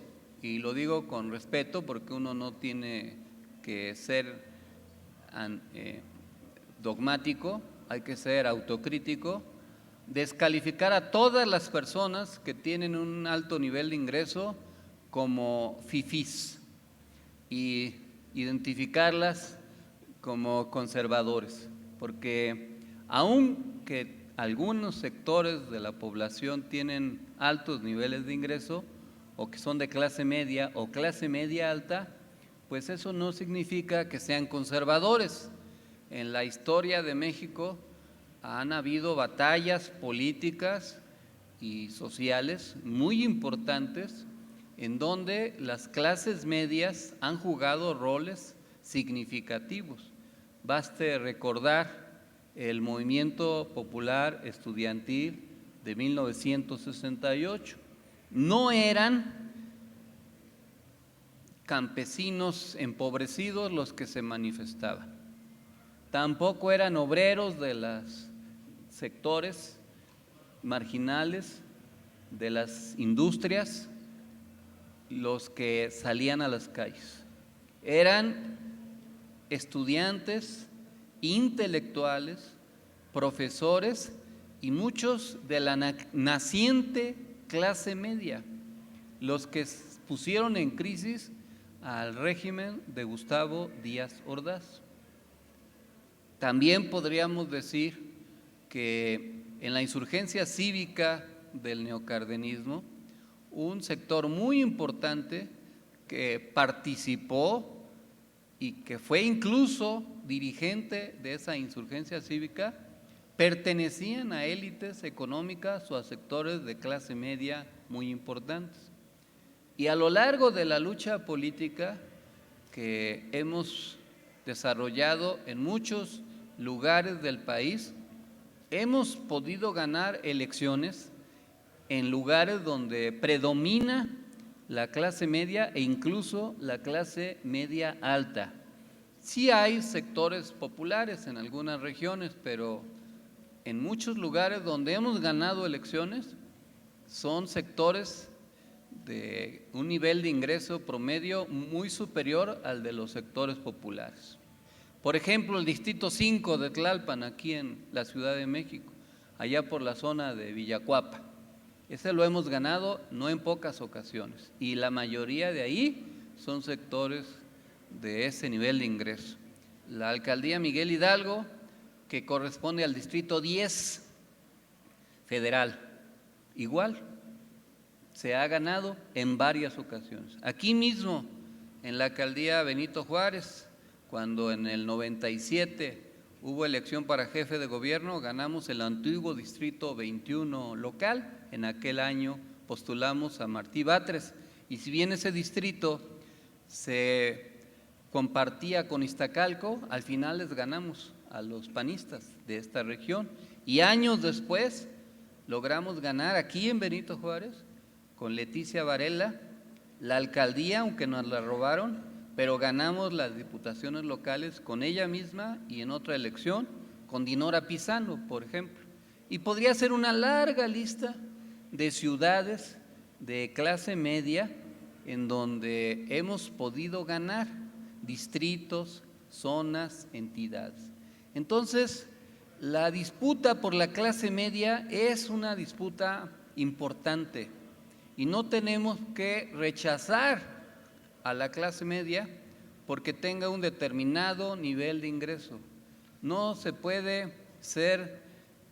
y lo digo con respeto porque uno no tiene que ser dogmático, hay que ser autocrítico, descalificar a todas las personas que tienen un alto nivel de ingreso como fifís y identificarlas como conservadores, porque aunque algunos sectores de la población tienen altos niveles de ingreso o que son de clase media o clase media alta, pues eso no significa que sean conservadores. En la historia de México han habido batallas políticas y sociales muy importantes en donde las clases medias han jugado roles significativos. Baste recordar el movimiento popular estudiantil de 1968. No eran campesinos empobrecidos los que se manifestaban. Tampoco eran obreros de los sectores marginales, de las industrias, los que salían a las calles. Eran estudiantes, intelectuales, profesores y muchos de la naciente clase media, los que pusieron en crisis al régimen de Gustavo Díaz Ordaz. También podríamos decir que en la insurgencia cívica del neocardenismo, un sector muy importante que participó y que fue incluso dirigente de esa insurgencia cívica, pertenecían a élites económicas o a sectores de clase media muy importantes. Y a lo largo de la lucha política que hemos desarrollado en muchos lugares del país, hemos podido ganar elecciones en lugares donde predomina la clase media e incluso la clase media alta. Sí hay sectores populares en algunas regiones, pero en muchos lugares donde hemos ganado elecciones son sectores de un nivel de ingreso promedio muy superior al de los sectores populares. Por ejemplo, el Distrito 5 de Tlalpan, aquí en la Ciudad de México, allá por la zona de Villacuapa. Ese lo hemos ganado no en pocas ocasiones, y la mayoría de ahí son sectores de ese nivel de ingreso. La Alcaldía Miguel Hidalgo, que corresponde al Distrito 10 federal, igual, se ha ganado en varias ocasiones. Aquí mismo, en la Alcaldía Benito Juárez, cuando en el 97 hubo elección para jefe de gobierno, ganamos el antiguo Distrito 21 local. En aquel año postulamos a Martí Batres, y si bien ese distrito se compartía con Iztacalco, al final les ganamos a los panistas de esta región, y años después logramos ganar aquí en Benito Juárez con Leticia Varela la alcaldía, aunque nos la robaron, pero ganamos las diputaciones locales con ella misma y en otra elección con Dinora Pizano, por ejemplo. Y podría ser una larga lista de ciudades de clase media en donde hemos podido ganar distritos, zonas, entidades. Entonces, la disputa por la clase media es una disputa importante y no tenemos que rechazar a la clase media porque tenga un determinado nivel de ingreso. No se puede ser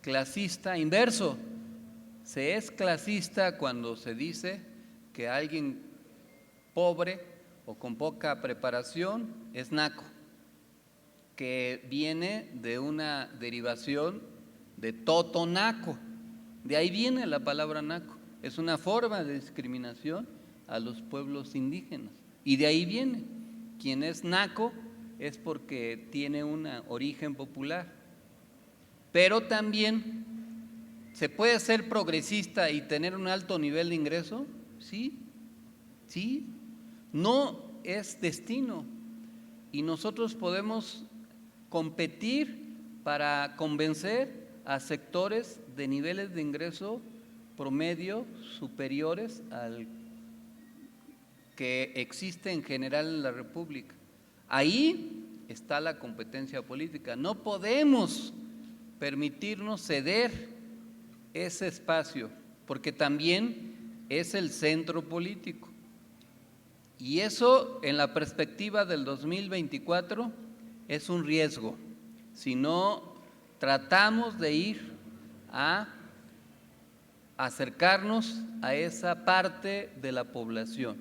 clasista inverso. Se es clasista cuando se dice que alguien pobre o con poca preparación es naco, que viene de una derivación de totonaco. De ahí viene la palabra naco. Es una forma de discriminación a los pueblos indígenas. Y de ahí viene. Quien es naco es porque tiene un origen popular. Pero también se puede ser progresista y tener un alto nivel de ingreso. Sí, sí. No es destino. Y nosotros podemos competir para convencer a sectores de niveles de ingreso promedio superiores al que existe en general en la República. Ahí está la competencia política. No podemos permitirnos ceder ese espacio, porque también es el centro político. Y eso, en la perspectiva del 2024, es un riesgo. Si no tratamos de ir a acercarnos a esa parte de la población.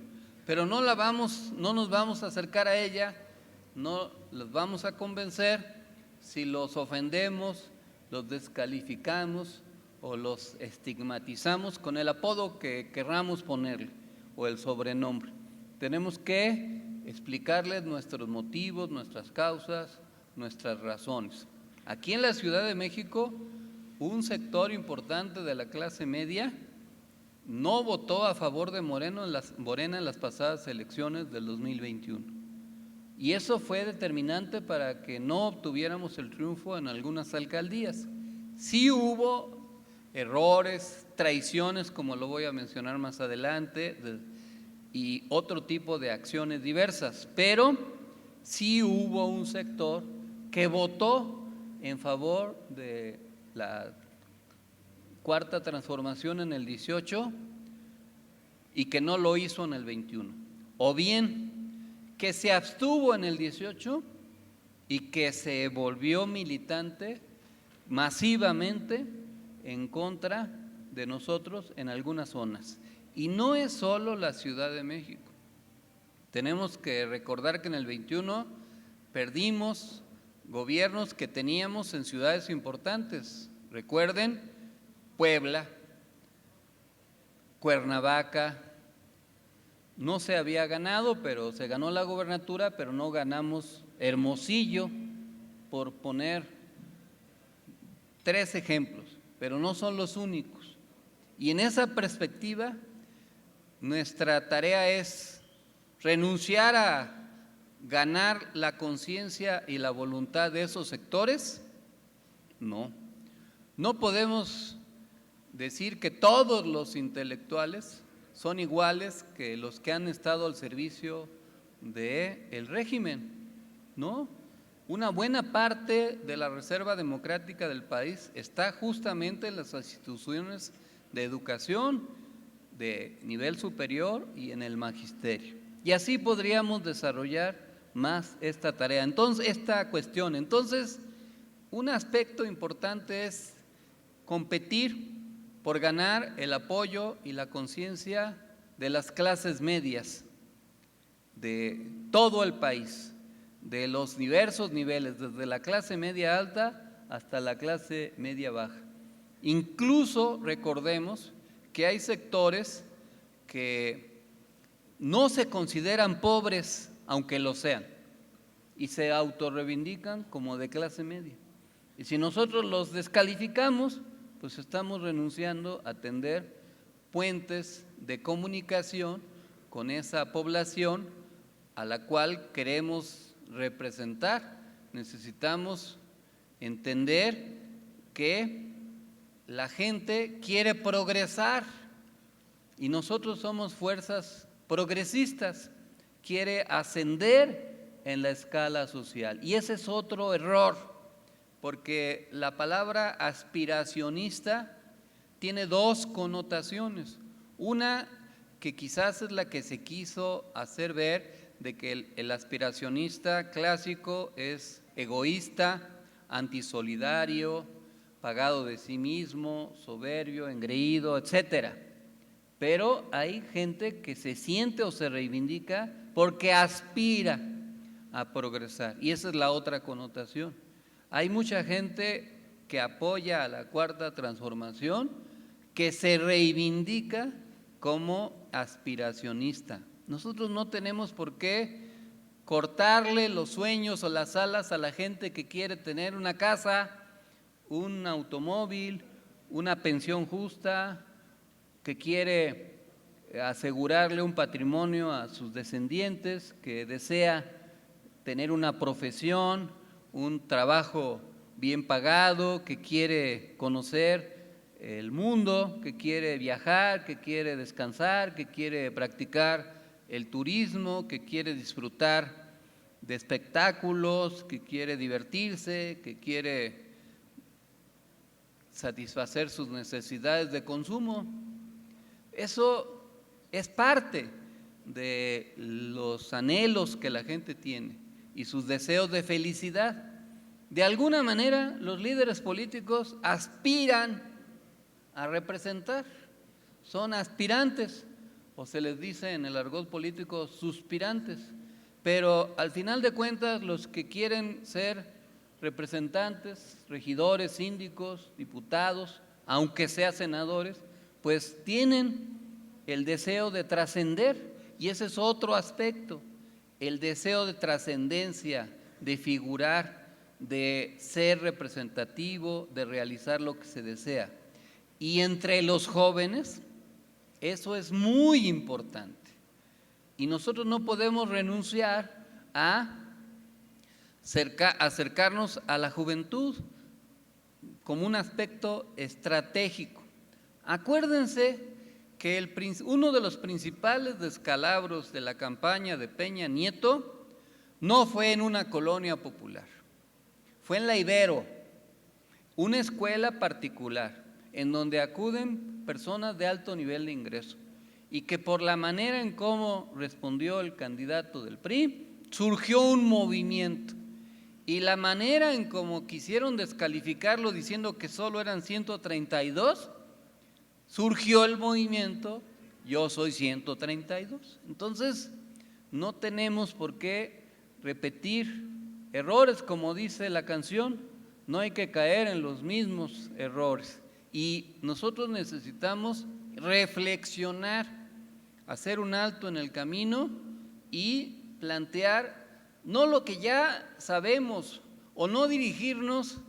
Pero no nos vamos a acercar a ella, no los vamos a convencer si los ofendemos, los descalificamos o los estigmatizamos con el apodo que querramos ponerle o el sobrenombre. Tenemos que explicarles nuestros motivos, nuestras causas, nuestras razones. Aquí en la Ciudad de México, un sector importante de la clase media no votó a favor de Morena en las pasadas elecciones del 2021. Y eso fue determinante para que no obtuviéramos el triunfo en algunas alcaldías. Sí hubo errores, traiciones, como lo voy a mencionar más adelante, y otro tipo de acciones diversas, pero sí hubo un sector que votó en favor de la Cuarta Transformación en el 18 y que no lo hizo en el 21, o bien que se abstuvo en el 18 y que se volvió militante masivamente en contra de nosotros en algunas zonas. Y no es solo la Ciudad de México. Tenemos que recordar que en el 21 perdimos gobiernos que teníamos en ciudades importantes. Recuerden, Puebla, Cuernavaca, no se había ganado, pero se ganó la gobernatura, pero no ganamos Hermosillo, por poner 3 ejemplos, pero no son los únicos. Y en esa perspectiva, nuestra tarea es renunciar a ganar la conciencia y la voluntad de esos sectores. No podemos decir que todos los intelectuales son iguales que los que han estado al servicio del régimen, ¿no? Una buena parte de la reserva democrática del país está justamente en las instituciones de educación de nivel superior y en el magisterio. Y así podríamos desarrollar más esta tarea. Entonces, esta cuestión. Entonces, un aspecto importante es competir por ganar el apoyo y la conciencia de las clases medias de todo el país, de los diversos niveles, desde la clase media alta hasta la clase media baja. Incluso recordemos que hay sectores que no se consideran pobres, aunque lo sean, y se autorreivindican como de clase media. Y si nosotros los descalificamos, pues estamos renunciando a tender puentes de comunicación con esa población a la cual queremos representar. Necesitamos entender que la gente quiere progresar y nosotros somos fuerzas progresistas, quiere ascender en la escala social. Y ese es otro error, porque la palabra aspiracionista tiene dos connotaciones. Una que quizás es la que se quiso hacer ver, de que el aspiracionista clásico es egoísta, antisolidario, pagado de sí mismo, soberbio, engreído, etcétera. Pero hay gente que se siente o se reivindica porque aspira a progresar, y esa es la otra connotación. Hay mucha gente que apoya a la Cuarta Transformación que se reivindica como aspiracionista. Nosotros no tenemos por qué cortarle los sueños o las alas a la gente que quiere tener una casa, un automóvil, una pensión justa, que quiere asegurarle un patrimonio a sus descendientes, que desea tener una profesión, un trabajo bien pagado, que quiere conocer el mundo, que quiere viajar, que quiere descansar, que quiere practicar el turismo, que quiere disfrutar de espectáculos, que quiere divertirse, que quiere satisfacer sus necesidades de consumo. Eso es parte de los anhelos que la gente tiene y sus deseos de felicidad. De alguna manera, los líderes políticos aspiran a representar, son aspirantes, o se les dice en el argot político suspirantes, pero al final de cuentas los que quieren ser representantes, regidores, síndicos, diputados, aunque sean senadores, pues tienen el deseo de trascender, y ese es otro aspecto, el deseo de trascendencia, de figurar, de ser representativo, de realizar lo que se desea. Y entre los jóvenes, eso es muy importante. Y nosotros no podemos renunciar a acercarnos a la juventud como un aspecto estratégico. Acuérdense que uno de los principales descalabros de la campaña de Peña Nieto no fue en una colonia popular, fue en la Ibero, una escuela particular en donde acuden personas de alto nivel de ingreso, y que por la manera en cómo respondió el candidato del PRI, surgió un movimiento, y la manera en cómo quisieron descalificarlo diciendo que solo eran 132, surgió el movimiento Yo Soy 132. Entonces, no tenemos por qué repetir errores, como dice la canción, no hay que caer en los mismos errores. Y nosotros necesitamos reflexionar, hacer un alto en el camino y plantear no lo que ya sabemos, o no dirigirnos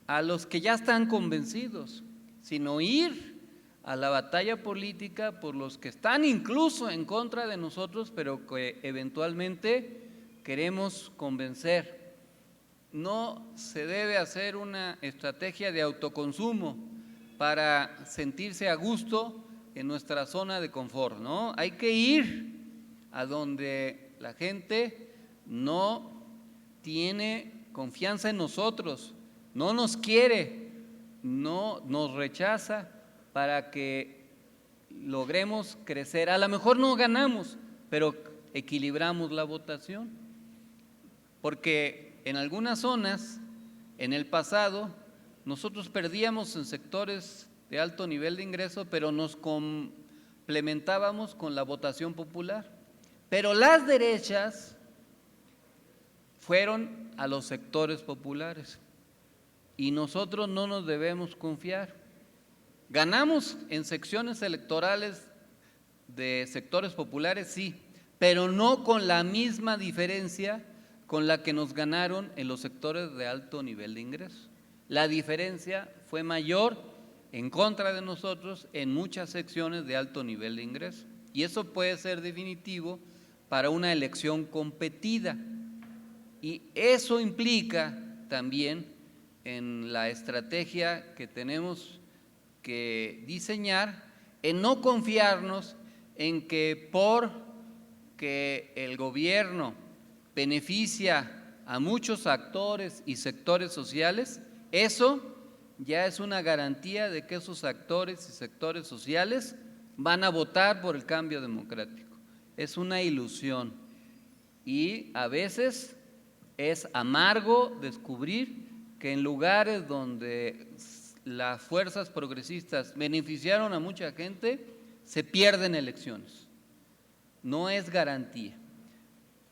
a los que ya están convencidos, sino ir a la batalla política por los que están incluso en contra de nosotros, pero que eventualmente queremos convencer. No se debe hacer una estrategia de autoconsumo para sentirse a gusto en nuestra zona de confort, ¿no? Hay que ir a donde la gente no tiene confianza en nosotros, no nos quiere, no nos rechaza, para que logremos crecer. A lo mejor no ganamos, pero equilibramos la votación, porque en algunas zonas, en el pasado, nosotros perdíamos en sectores de alto nivel de ingreso, pero nos complementábamos con la votación popular. Pero las derechas fueron a los sectores populares y nosotros no nos debemos confiar. Ganamos en secciones electorales de sectores populares, sí, pero no con la misma diferencia con la que nos ganaron en los sectores de alto nivel de ingreso. La diferencia fue mayor en contra de nosotros en muchas secciones de alto nivel de ingreso. Y eso puede ser definitivo para una elección competida. Y eso implica también en la estrategia que tenemos que diseñar, en no confiarnos en que porque el gobierno beneficia a muchos actores y sectores sociales, eso ya es una garantía de que esos actores y sectores sociales van a votar por el cambio democrático. Es una ilusión y a veces es amargo descubrir que en lugares donde las fuerzas progresistas beneficiaron a mucha gente, se pierden elecciones. No es garantía.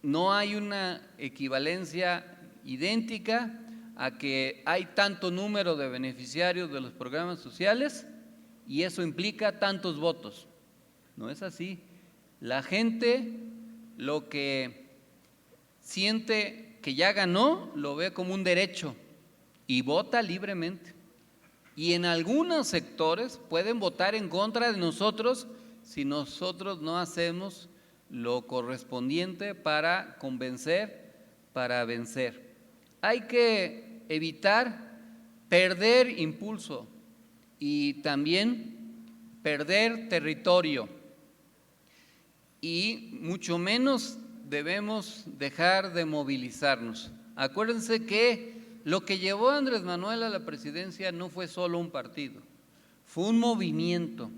No hay una equivalencia idéntica a que hay tanto número de beneficiarios de los programas sociales y eso implica tantos votos. No es así. La gente lo que siente que ya ganó lo ve como un derecho y vota libremente. Y en algunos sectores pueden votar en contra de nosotros si nosotros no hacemos lo correspondiente para convencer, para vencer. Hay que evitar perder impulso y también perder territorio. Y mucho menos debemos dejar de movilizarnos. Acuérdense que lo que llevó a Andrés Manuel a la presidencia no fue solo un partido, fue un movimiento.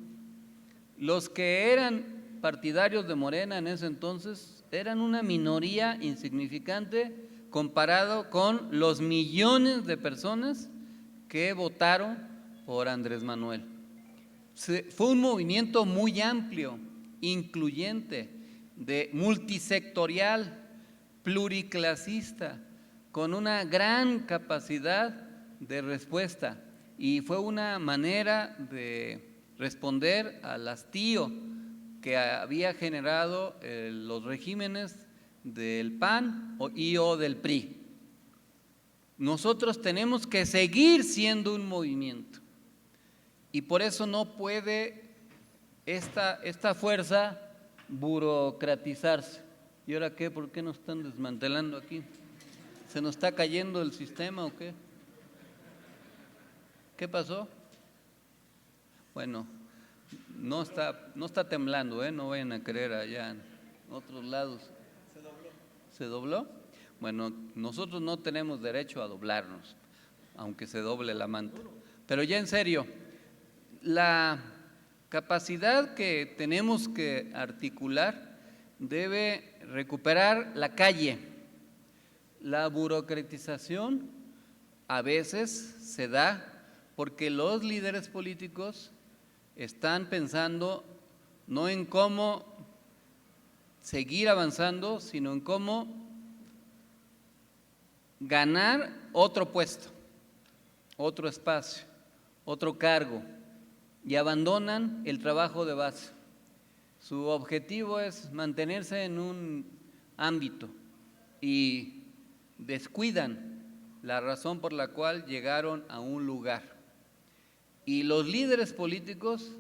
Los que eran partidarios de Morena en ese entonces eran una minoría insignificante comparado con los millones de personas que votaron por Andrés Manuel. Fue un movimiento muy amplio, incluyente, multisectorial, pluriclasista, con una gran capacidad de respuesta y fue una manera de responder al hastío que había generado los regímenes del PAN o del PRI. Nosotros tenemos que seguir siendo un movimiento y por eso no puede esta fuerza burocratizarse. ¿Y ahora qué? ¿Por qué nos están desmantelando aquí? ¿Se nos está cayendo el sistema o qué? ¿Qué pasó? Bueno, no está temblando, no vayan a creer allá en otros lados. ¿Se dobló? ¿Se dobló? Bueno, nosotros no tenemos derecho a doblarnos, aunque se doble la manta. Pero ya en serio, la capacidad que tenemos que articular debe recuperar la calle. La burocratización a veces se da porque los líderes políticos están pensando no en cómo seguir avanzando, sino en cómo ganar otro puesto, otro espacio, otro cargo, y abandonan el trabajo de base. Su objetivo es mantenerse en un ámbito y descuidan la razón por la cual llegaron a un lugar. Y los líderes políticos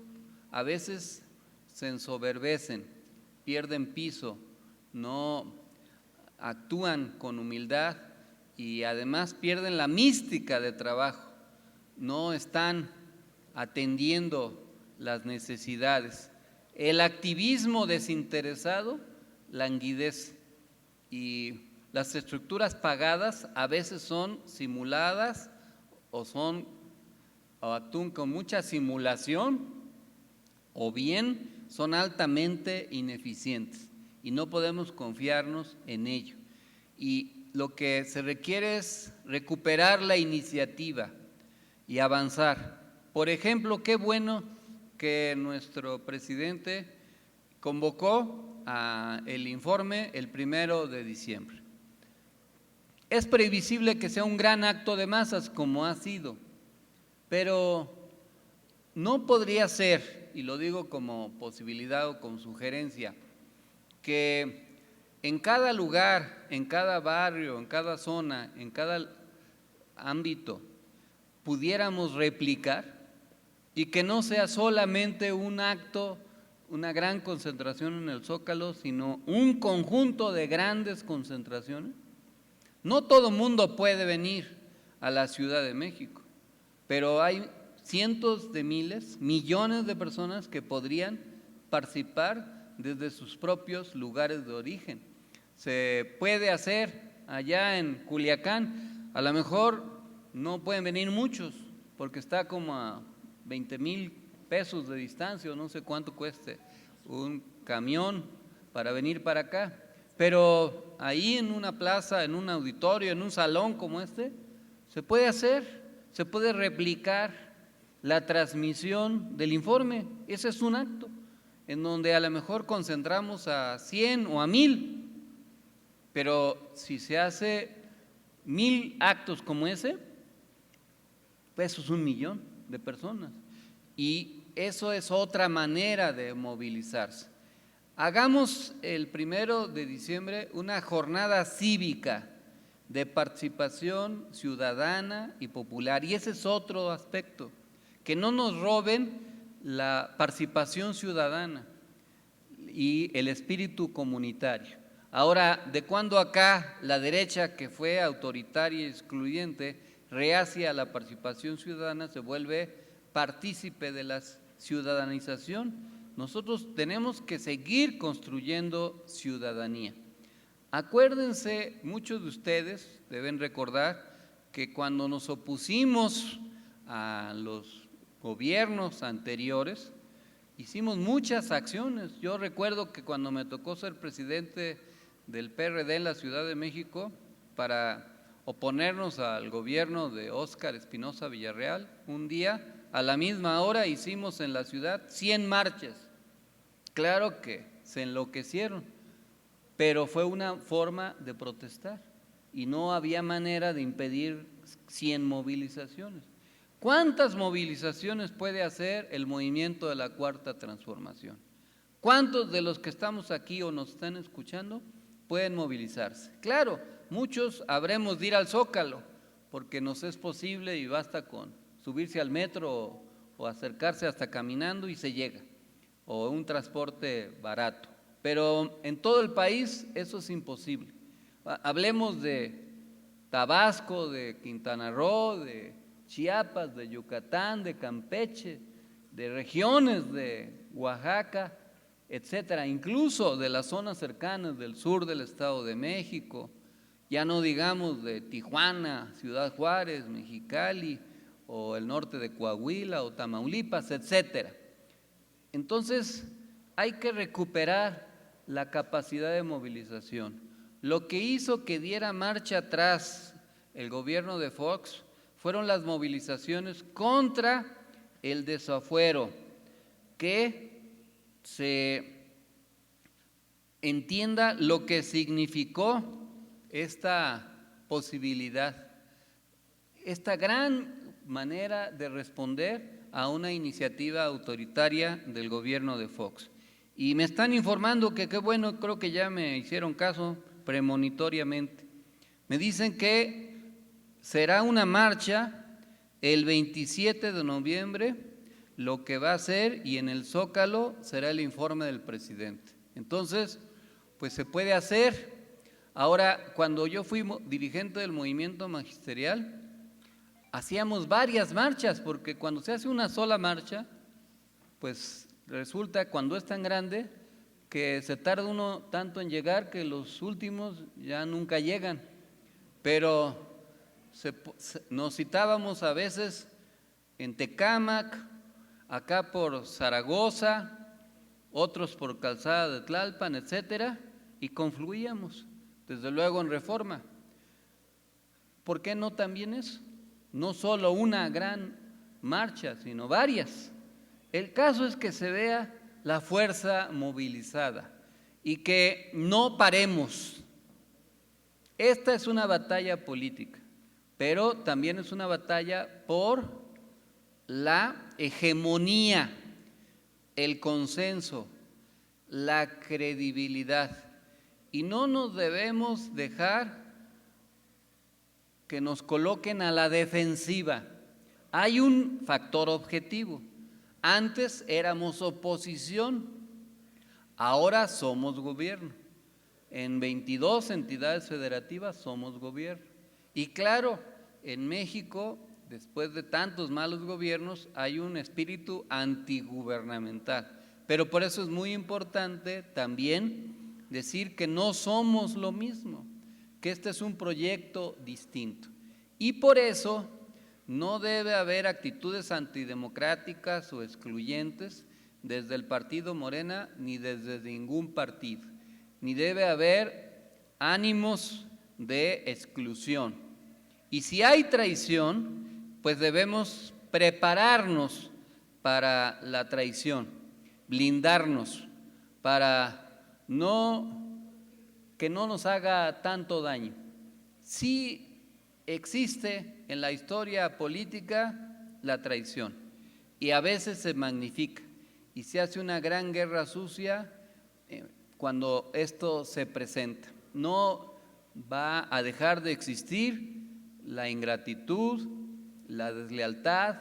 a veces se ensoberbecen, pierden piso, no actúan con humildad y además pierden la mística de trabajo, no están atendiendo las necesidades. El activismo desinteresado languidece y las estructuras pagadas a veces son simuladas o actúan con mucha simulación o bien son altamente ineficientes y no podemos confiarnos en ello. Y lo que se requiere es recuperar la iniciativa y avanzar. Por ejemplo, qué bueno que nuestro presidente convocó el informe el 1 de diciembre. Es previsible que sea un gran acto de masas como ha sido, pero no podría ser, y lo digo como posibilidad o como sugerencia, que en cada lugar, en cada barrio, en cada zona, en cada ámbito, pudiéramos replicar y que no sea solamente un acto una gran concentración en el Zócalo, sino un conjunto de grandes concentraciones. No todo mundo puede venir a la Ciudad de México, pero hay cientos de miles, millones de personas que podrían participar desde sus propios lugares de origen. Se puede hacer allá en Culiacán, a lo mejor no pueden venir muchos, porque está como a 20,000 pesos de distancia, o no sé cuánto cueste un camión para venir para acá, pero ahí en una plaza, en un auditorio, en un salón como este, se puede hacer, se puede replicar la transmisión del informe. Ese es un acto en donde a lo mejor concentramos a 100 o a 1000, pero si se hace 1000 actos como ese, pues eso es 1,000,000 de personas. Y eso es otra manera de movilizarse. Hagamos el 1 de diciembre una jornada cívica de participación ciudadana y popular. Y ese es otro aspecto, que no nos roben la participación ciudadana y el espíritu comunitario. Ahora, ¿de cuándo acá la derecha, que fue autoritaria y excluyente, reacia a la participación ciudadana, se vuelve partícipe de la ciudadanización? Nosotros tenemos que seguir construyendo ciudadanía. Acuérdense, muchos de ustedes deben recordar que cuando nos opusimos a los gobiernos anteriores, hicimos muchas acciones. Yo recuerdo que cuando me tocó ser presidente del PRD en la Ciudad de México, para oponernos al gobierno de Óscar Espinosa Villarreal, un día a la misma hora hicimos en la ciudad 100 marchas. Claro que se enloquecieron, pero fue una forma de protestar y no había manera de impedir 100 movilizaciones. ¿Cuántas movilizaciones puede hacer el movimiento de la Cuarta Transformación? ¿Cuántos de los que estamos aquí o nos están escuchando pueden movilizarse? Claro, muchos habremos de ir al Zócalo, porque nos es posible y basta con subirse al metro o acercarse hasta caminando y se llega, o un transporte barato. Pero en todo el país eso es imposible. Hablemos de Tabasco, de Quintana Roo, de Chiapas, de Yucatán, de Campeche, de regiones de Oaxaca, etcétera, incluso de las zonas cercanas del sur del Estado de México, ya no digamos de Tijuana, Ciudad Juárez, Mexicali, o el norte de Coahuila o Tamaulipas, etcétera. Entonces, hay que recuperar la capacidad de movilización. Lo que hizo que diera marcha atrás el gobierno de Fox fueron las movilizaciones contra el desafuero, que se entienda lo que significó esta posibilidad, esta gran manera de responder a una iniciativa autoritaria del gobierno de Fox. Y me están informando que qué bueno, creo que ya me hicieron caso premonitoriamente. Me dicen que será una marcha el 27 de noviembre, lo que va a ser, y en el Zócalo será el informe del presidente. Entonces, pues se puede hacer. Ahora, cuando yo fui dirigente del movimiento magisterial, hacíamos varias marchas, porque cuando se hace una sola marcha, pues resulta, cuando es tan grande, que se tarda uno tanto en llegar que los últimos ya nunca llegan. Pero nos citábamos a veces en Tecámac, acá por Zaragoza, otros por Calzada de Tlalpan, etcétera, y confluíamos, desde luego en Reforma. ¿Por qué no también eso? No solo una gran marcha, sino varias. El caso es que se vea la fuerza movilizada y que no paremos. Esta es una batalla política, pero también es una batalla por la hegemonía, el consenso, la credibilidad. Y no nos debemos dejar que nos coloquen a la defensiva. Hay un factor objetivo. Antes éramos oposición Ahora somos gobierno. En 22 entidades federativas somos gobierno. Y claro, en México, después de tantos malos gobiernos, hay un espíritu antigubernamental. Pero por eso es muy importante también decir que no somos lo mismo, que este es un proyecto distinto. Y por eso no debe haber actitudes antidemocráticas o excluyentes desde el partido Morena ni desde ningún partido, ni debe haber ánimos de exclusión. Y si hay traición, pues debemos prepararnos para la traición, blindarnos para que no nos haga tanto daño. Sí existe en la historia política la traición y a veces se magnifica y se hace una gran guerra sucia cuando esto se presenta. No va a dejar de existir la ingratitud, la deslealtad,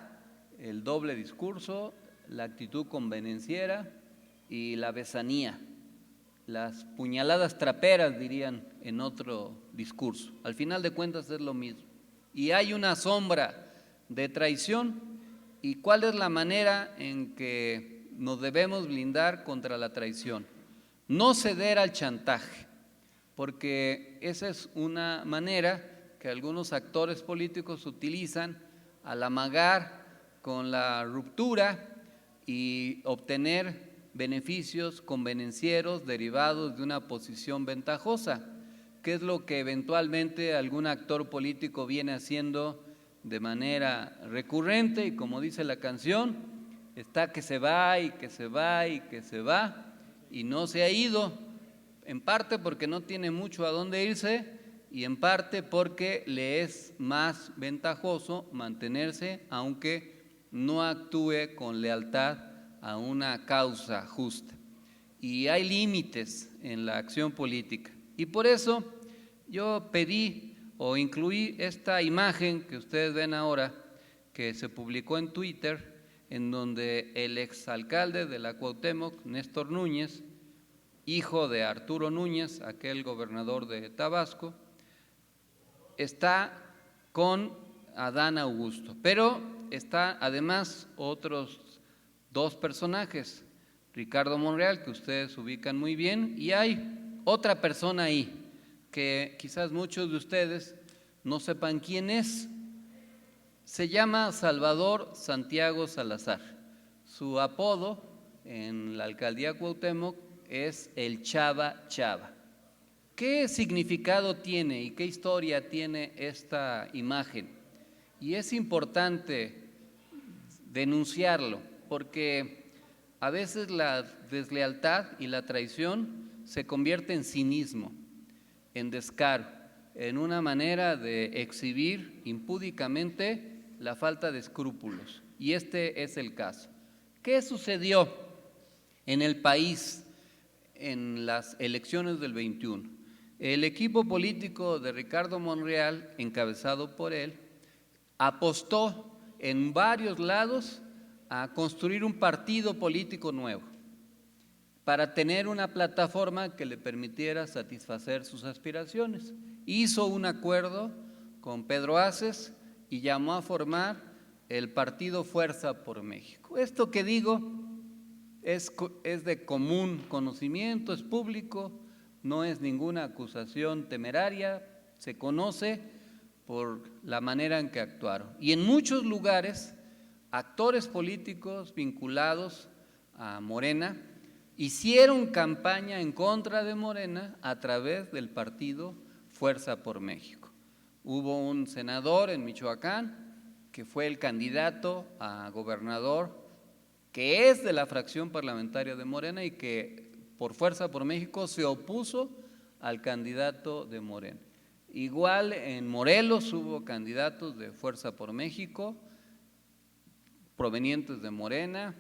el doble discurso, la actitud convenenciera y la besanía, las puñaladas traperas, dirían en otro discurso. Al final de cuentas es lo mismo. Y hay una sombra de traición. ¿Y cuál es la manera en que nos debemos blindar contra la traición? No ceder al chantaje, porque esa es una manera que algunos actores políticos utilizan al amagar con la ruptura y obtener beneficios convenencieros derivados de una posición ventajosa, que es lo que eventualmente algún actor político viene haciendo de manera recurrente, y como dice la canción, está que se va y que se va y que se va, y no se ha ido, en parte porque no tiene mucho a dónde irse, y en parte porque le es más ventajoso mantenerse, aunque no actúe con lealtad a una causa justa. Y hay límites en la acción política. Y por eso yo pedí o incluí esta imagen que ustedes ven ahora, que se publicó en Twitter, en donde el exalcalde de la Cuauhtémoc, Néstor Núñez, hijo de Arturo Núñez, aquel gobernador de Tabasco, está con Adán Augusto, pero está además otros dos personajes, Ricardo Monreal, que ustedes ubican muy bien, y hay otra persona ahí, que quizás muchos de ustedes no sepan quién es. Se llama Salvador Santiago Salazar. Su apodo en la alcaldía Cuauhtémoc es el Chava Chava. ¿Qué significado tiene y qué historia tiene esta imagen? Y es importante denunciarlo, porque a veces la deslealtad y la traición se convierte en cinismo, en descaro, en una manera de exhibir impúdicamente la falta de escrúpulos. Y este es el caso. ¿Qué sucedió en el país en las elecciones del 21? El equipo político de Ricardo Monreal, encabezado por él, apostó en varios lados a construir un partido político nuevo para tener una plataforma que le permitiera satisfacer sus aspiraciones. Hizo un acuerdo con Pedro Aces y llamó a formar el partido Fuerza por México. Esto que digo es de común conocimiento, es público, no es ninguna acusación temeraria, se conoce por la manera en que actuaron. Y en muchos lugares, actores políticos vinculados a Morena hicieron campaña en contra de Morena a través del partido Fuerza por México. Hubo un senador en Michoacán que fue el candidato a gobernador, que es de la fracción parlamentaria de Morena y que por Fuerza por México se opuso al candidato de Morena. Igual en Morelos hubo candidatos de Fuerza por México provenientes de Morena,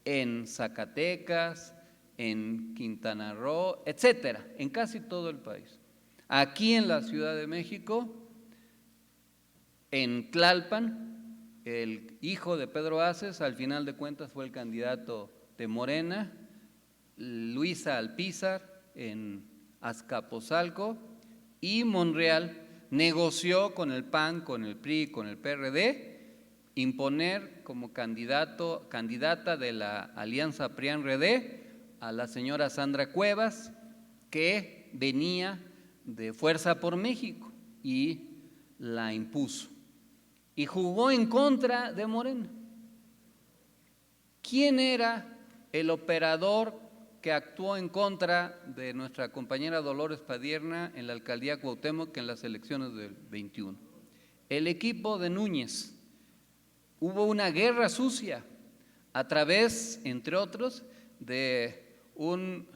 en Zacatecas, en Quintana Roo, etcétera, en casi todo el país. Aquí en la Ciudad de México, en Tlalpan, el hijo de Pedro Aces, al final de cuentas fue el candidato de Morena, Luisa Alpizar en Azcapotzalco, y Monreal negoció con el PAN, con el PRI, con el PRD, imponer como candidata de la alianza PRIAN-RD a la señora Sandra Cuevas, que venía de Fuerza por México, y la impuso. Y jugó en contra de Morena. ¿Quién era el operador que actuó en contra de nuestra compañera Dolores Padierna en la alcaldía Cuauhtémoc en las elecciones del 21? El equipo de Núñez. Hubo una guerra sucia a través, entre otros, de un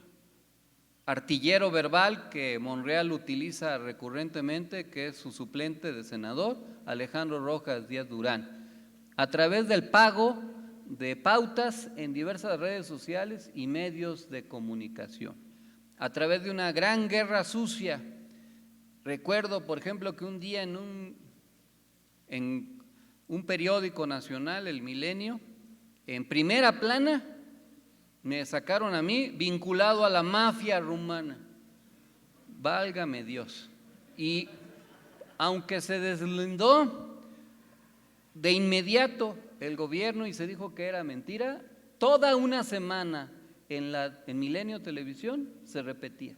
artillero verbal que Monreal utiliza recurrentemente, que es su suplente de senador, Alejandro Rojas Díaz Durán, a través del pago de pautas en diversas redes sociales y medios de comunicación, a través de una gran guerra sucia. Recuerdo, por ejemplo, que un día en un periódico nacional, El Milenio, en primera plana, me sacaron a mí vinculado a la mafia rumana. Válgame Dios. Y aunque se deslindó de inmediato el gobierno y se dijo que era mentira, toda una semana en Milenio Televisión se repetía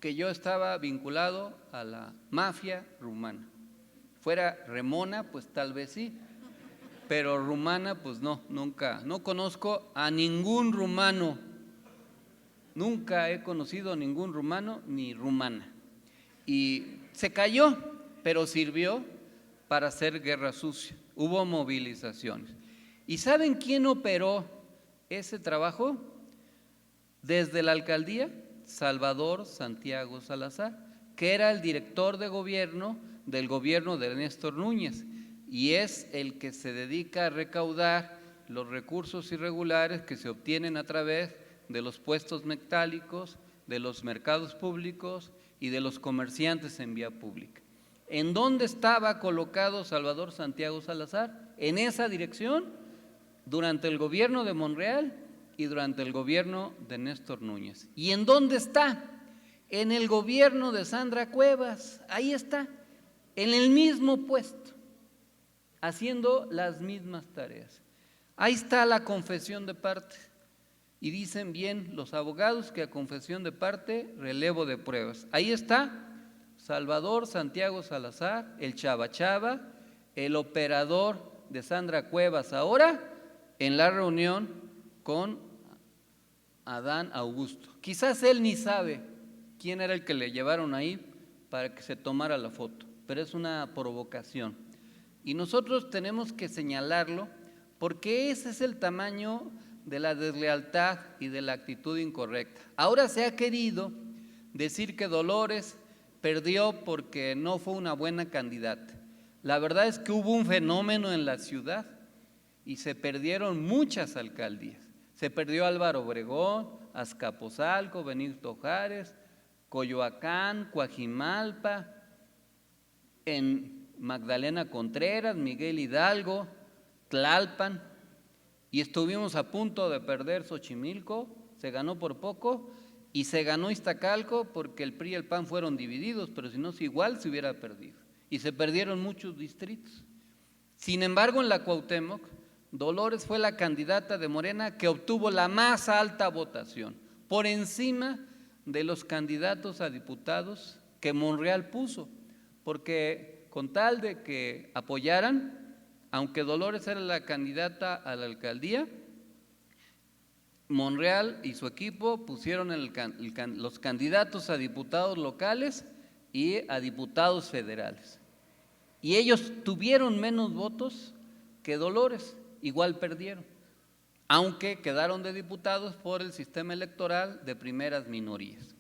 que yo estaba vinculado a la mafia rumana. Fuera remona, pues tal vez sí, pero rumana, pues no, nunca. No conozco a ningún rumano, nunca he conocido a ningún rumano ni rumana. Y se cayó, pero sirvió para hacer guerra sucia. Hubo movilizaciones. ¿Y saben quién operó ese trabajo? Desde la alcaldía, Salvador Santiago Salazar, que era el director de gobierno del gobierno de Néstor Núñez, y es el que se dedica a recaudar los recursos irregulares que se obtienen a través de los puestos metálicos, de los mercados públicos y de los comerciantes en vía pública. ¿En dónde estaba colocado Salvador Santiago Salazar? En esa dirección, durante el gobierno de Monreal y durante el gobierno de Néstor Núñez. ¿Y en dónde está? En el gobierno de Sandra Cuevas, ahí está, en el mismo puesto, haciendo las mismas tareas. Ahí está la confesión de parte. Y dicen bien los abogados que a confesión de parte, relevo de pruebas. Ahí está Salvador Santiago Salazar, el Chava Chava, el operador de Sandra Cuevas ahora, en la reunión con Adán Augusto. Quizás él ni sabe quién era el que le llevaron ahí para que se tomara la foto, pero es una provocación. Y nosotros tenemos que señalarlo porque ese es el tamaño de la deslealtad y de la actitud incorrecta. Ahora se ha querido decir que Dolores perdió porque no fue una buena candidata. La verdad es que hubo un fenómeno en la ciudad y se perdieron muchas alcaldías. Se perdió Álvaro Obregón, Azcapotzalco, Benito Juárez, Coyoacán, Coajimalpa, en Magdalena Contreras, Miguel Hidalgo, Tlalpan, y estuvimos a punto de perder Xochimilco, se ganó por poco, y se ganó Iztacalco porque el PRI y el PAN fueron divididos, pero si no, igual se hubiera perdido. Y se perdieron muchos distritos. Sin embargo, en la Cuauhtémoc, Dolores fue la candidata de Morena que obtuvo la más alta votación, por encima de los candidatos a diputados que Monreal puso, porque con tal de que apoyaran, aunque Dolores era la candidata a la alcaldía, Monreal y su equipo pusieron los candidatos a diputados locales y a diputados federales. Y ellos tuvieron menos votos que Dolores, igual perdieron, aunque quedaron de diputados por el sistema electoral de primeras minorías.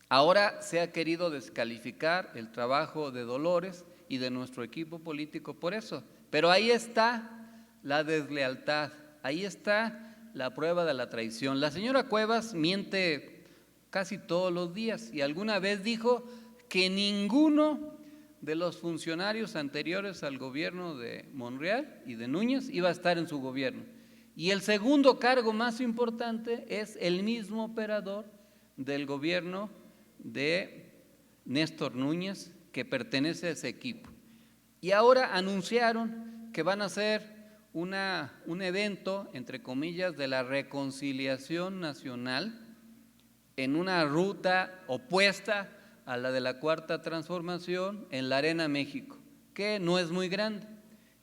Ahora se ha querido descalificar el trabajo de Dolores y de nuestro equipo político por eso, pero ahí está la deslealtad, ahí está la prueba de la traición. La señora Cuevas miente casi todos los días y alguna vez dijo que ninguno de los funcionarios anteriores al gobierno de Monreal y de Núñez iba a estar en su gobierno. Y el segundo cargo más importante es el mismo operador del gobierno de Néstor Núñez, que pertenece a ese equipo. Y ahora anunciaron que van a hacer un evento, entre comillas, de la reconciliación nacional en una ruta opuesta a la de la Cuarta Transformación en la Arena México, que no es muy grande.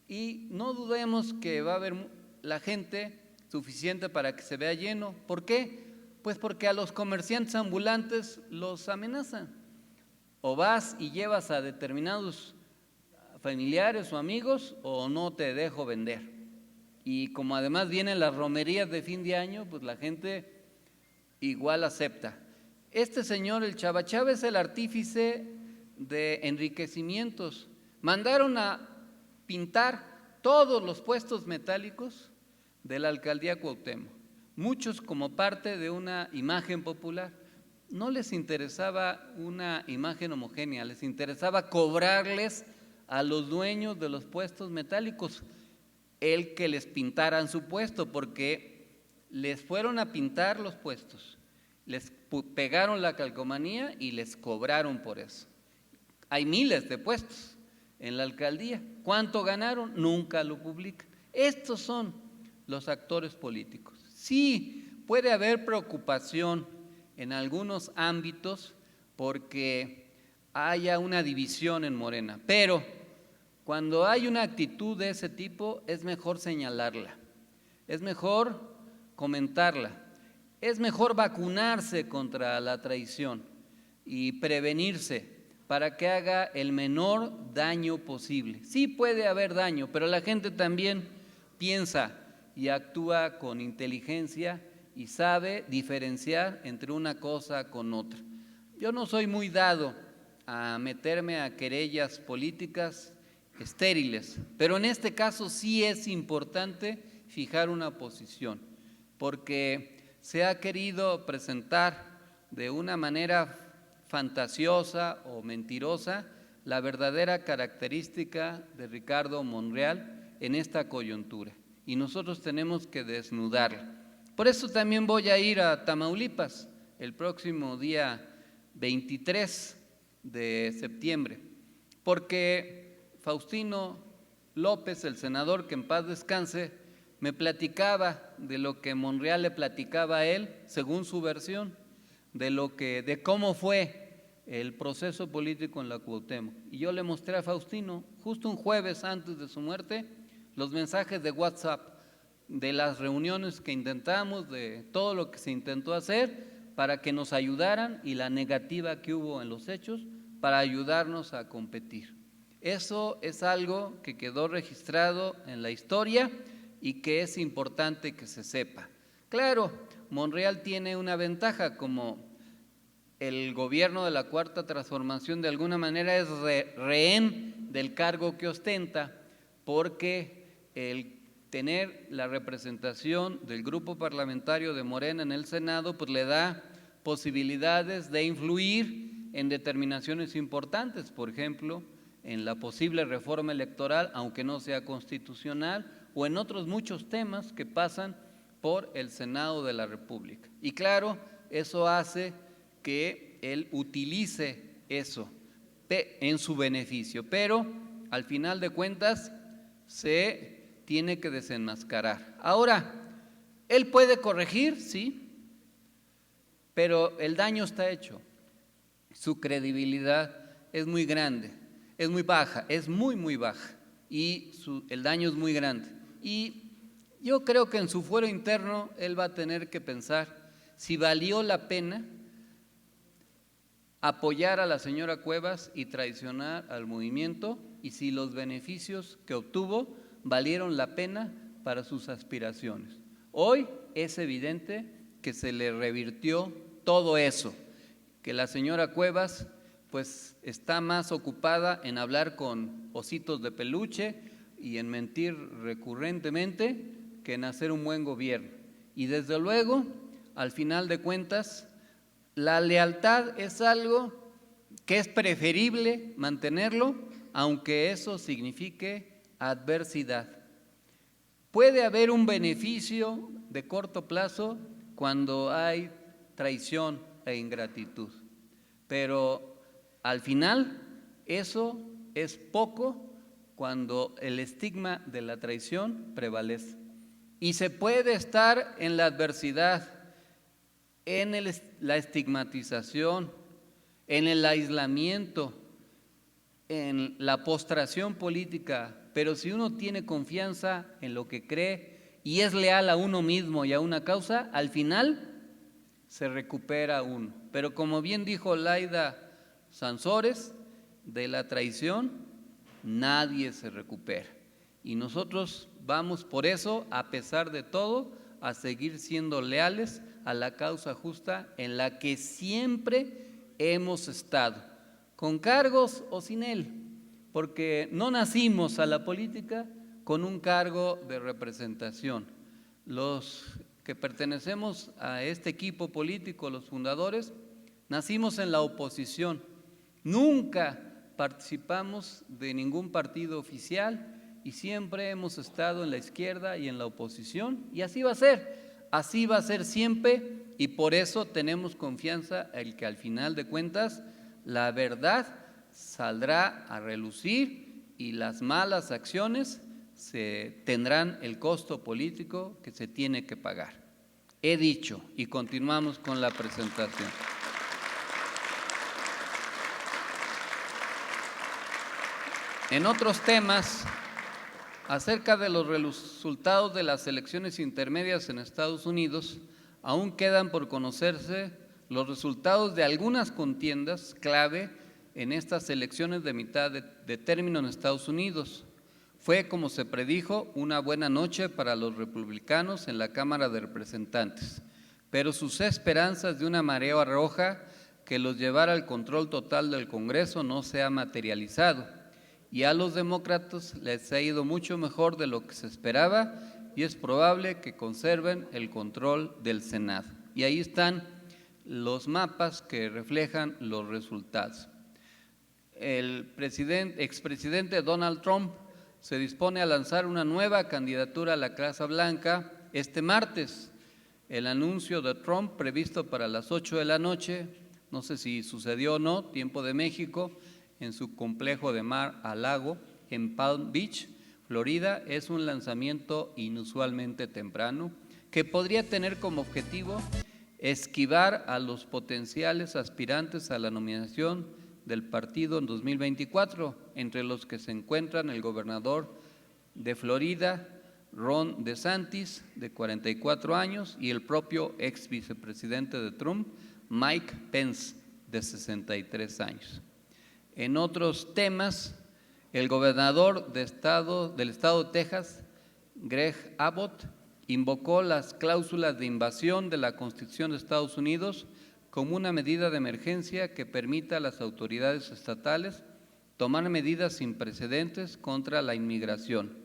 Y no dudemos que va a haber la gente suficiente para que se vea lleno. ¿Por qué? Pues porque a los comerciantes ambulantes los amenazan. O vas y llevas a determinados familiares o amigos, o no te dejo vender. Y como además vienen las romerías de fin de año, pues la gente igual acepta. Este señor, el Chava Chava, es el artífice de enriquecimientos. Mandaron a pintar todos los puestos metálicos de la alcaldía Cuauhtémoc, muchos como parte de una imagen popular. No les interesaba una imagen homogénea, les interesaba cobrarles a los dueños de los puestos metálicos el que les pintaran su puesto, porque les fueron a pintar los puestos, les pegaron la calcomanía y les cobraron por eso. Hay miles de puestos en la alcaldía. ¿Cuánto ganaron? Nunca lo publican. Estos son los actores políticos. Sí, puede haber preocupación en algunos ámbitos porque haya una división en Morena, pero cuando hay una actitud de ese tipo es mejor señalarla, es mejor comentarla, es mejor vacunarse contra la traición y prevenirse para que haga el menor daño posible. Sí puede haber daño, pero la gente también piensa y actúa con inteligencia y sabe diferenciar entre una cosa con otra. Yo no soy muy dado a meterme a querellas políticas estériles, pero en este caso sí es importante fijar una posición, porque se ha querido presentar de una manera fantasiosa o mentirosa la verdadera característica de Ricardo Monreal en esta coyuntura, y nosotros tenemos que desnudarla. Por eso también voy a ir a Tamaulipas el próximo día 23 de septiembre, porque Faustino López, el senador, que en paz descanse, me platicaba de lo que Monreal le platicaba a él, según su versión, de cómo fue el proceso político en la Cuauhtémoc. Y yo le mostré a Faustino, justo un jueves antes de su muerte, los mensajes de WhatsApp de las reuniones que intentamos, de todo lo que se intentó hacer para que nos ayudaran y la negativa que hubo en los hechos para ayudarnos a competir. Eso es algo que quedó registrado en la historia y que es importante que se sepa. Claro, Monreal tiene una ventaja, como el gobierno de la Cuarta Transformación de alguna manera es rehén del cargo que ostenta, porque el tener la representación del grupo parlamentario de Morena en el Senado, pues le da posibilidades de influir en determinaciones importantes, por ejemplo, en la posible reforma electoral, aunque no sea constitucional, o en otros muchos temas que pasan por el Senado de la República. Y claro, eso hace que él utilice eso en su beneficio, pero al final de cuentas se tiene que desenmascarar. Ahora, él puede corregir, sí, pero el daño está hecho. Su credibilidad es muy grande, es muy baja, es muy baja, y el daño es muy grande. Y yo creo que en su fuero interno él va a tener que pensar si valió la pena apoyar a la señora Cuevas y traicionar al movimiento, y si los beneficios que obtuvo valieron la pena para sus aspiraciones. Hoy es evidente que se le revirtió todo eso, que la señora Cuevas pues está más ocupada en hablar con ositos de peluche y en mentir recurrentemente que en hacer un buen gobierno. Y desde luego, al final de cuentas, la lealtad es algo que es preferible mantenerlo, aunque eso signifique adversidad. puede haber un beneficio de corto plazo cuando hay traición e ingratitud, pero al final eso es poco cuando el estigma de la traición prevalece. Y se puede estar en la adversidad, en la estigmatización, en el aislamiento, en la postración política, pero si uno tiene confianza en lo que cree y es leal a uno mismo y a una causa, al final se recupera uno. Pero como bien dijo Laida Sansores, de la traición nadie se recupera. Y nosotros vamos por eso, a pesar de todo, a seguir siendo leales a la causa justa en la que siempre hemos estado, con cargos o sin él, porque no nacimos a la política con un cargo de representación. Los que pertenecemos a este equipo político, los fundadores, nacimos en la oposición, nunca participamos de ningún partido oficial y siempre hemos estado en la izquierda y en la oposición, y así va a ser siempre, y por eso tenemos confianza en que al final de cuentas la verdad saldrá a relucir y las malas acciones tendrán el costo político que se tiene que pagar. He dicho, y continuamos con la presentación. En otros temas, acerca de los resultados de las elecciones intermedias en Estados Unidos, aún quedan por conocerse los resultados de algunas contiendas clave en estas elecciones de mitad de término en Estados Unidos. Fue, como se predijo, una buena noche para los republicanos en la Cámara de Representantes, pero sus esperanzas de una marea roja que los llevara al control total del Congreso no se ha materializado, y a los demócratas les ha ido mucho mejor de lo que se esperaba y es probable que conserven el control del Senado. Y ahí están los mapas que reflejan los resultados. El expresidente Donald Trump se dispone a lanzar una nueva candidatura a la Casa Blanca este martes. El anuncio de Trump, previsto para las 8 de la noche, no sé si sucedió o no, tiempo de México, en su complejo de Mar-a-Lago en Palm Beach, Florida, es un lanzamiento inusualmente temprano que podría tener como objetivo esquivar a los potenciales aspirantes a la nominación del partido en 2024, entre los que se encuentran el gobernador de Florida, Ron DeSantis, de 44 años, y el propio ex vicepresidente de Trump, Mike Pence, de 63 años. En otros temas, el gobernador del estado de Texas, Greg Abbott, invocó las cláusulas de invasión de la Constitución de Estados Unidos como una medida de emergencia que permita a las autoridades estatales tomar medidas sin precedentes contra la inmigración.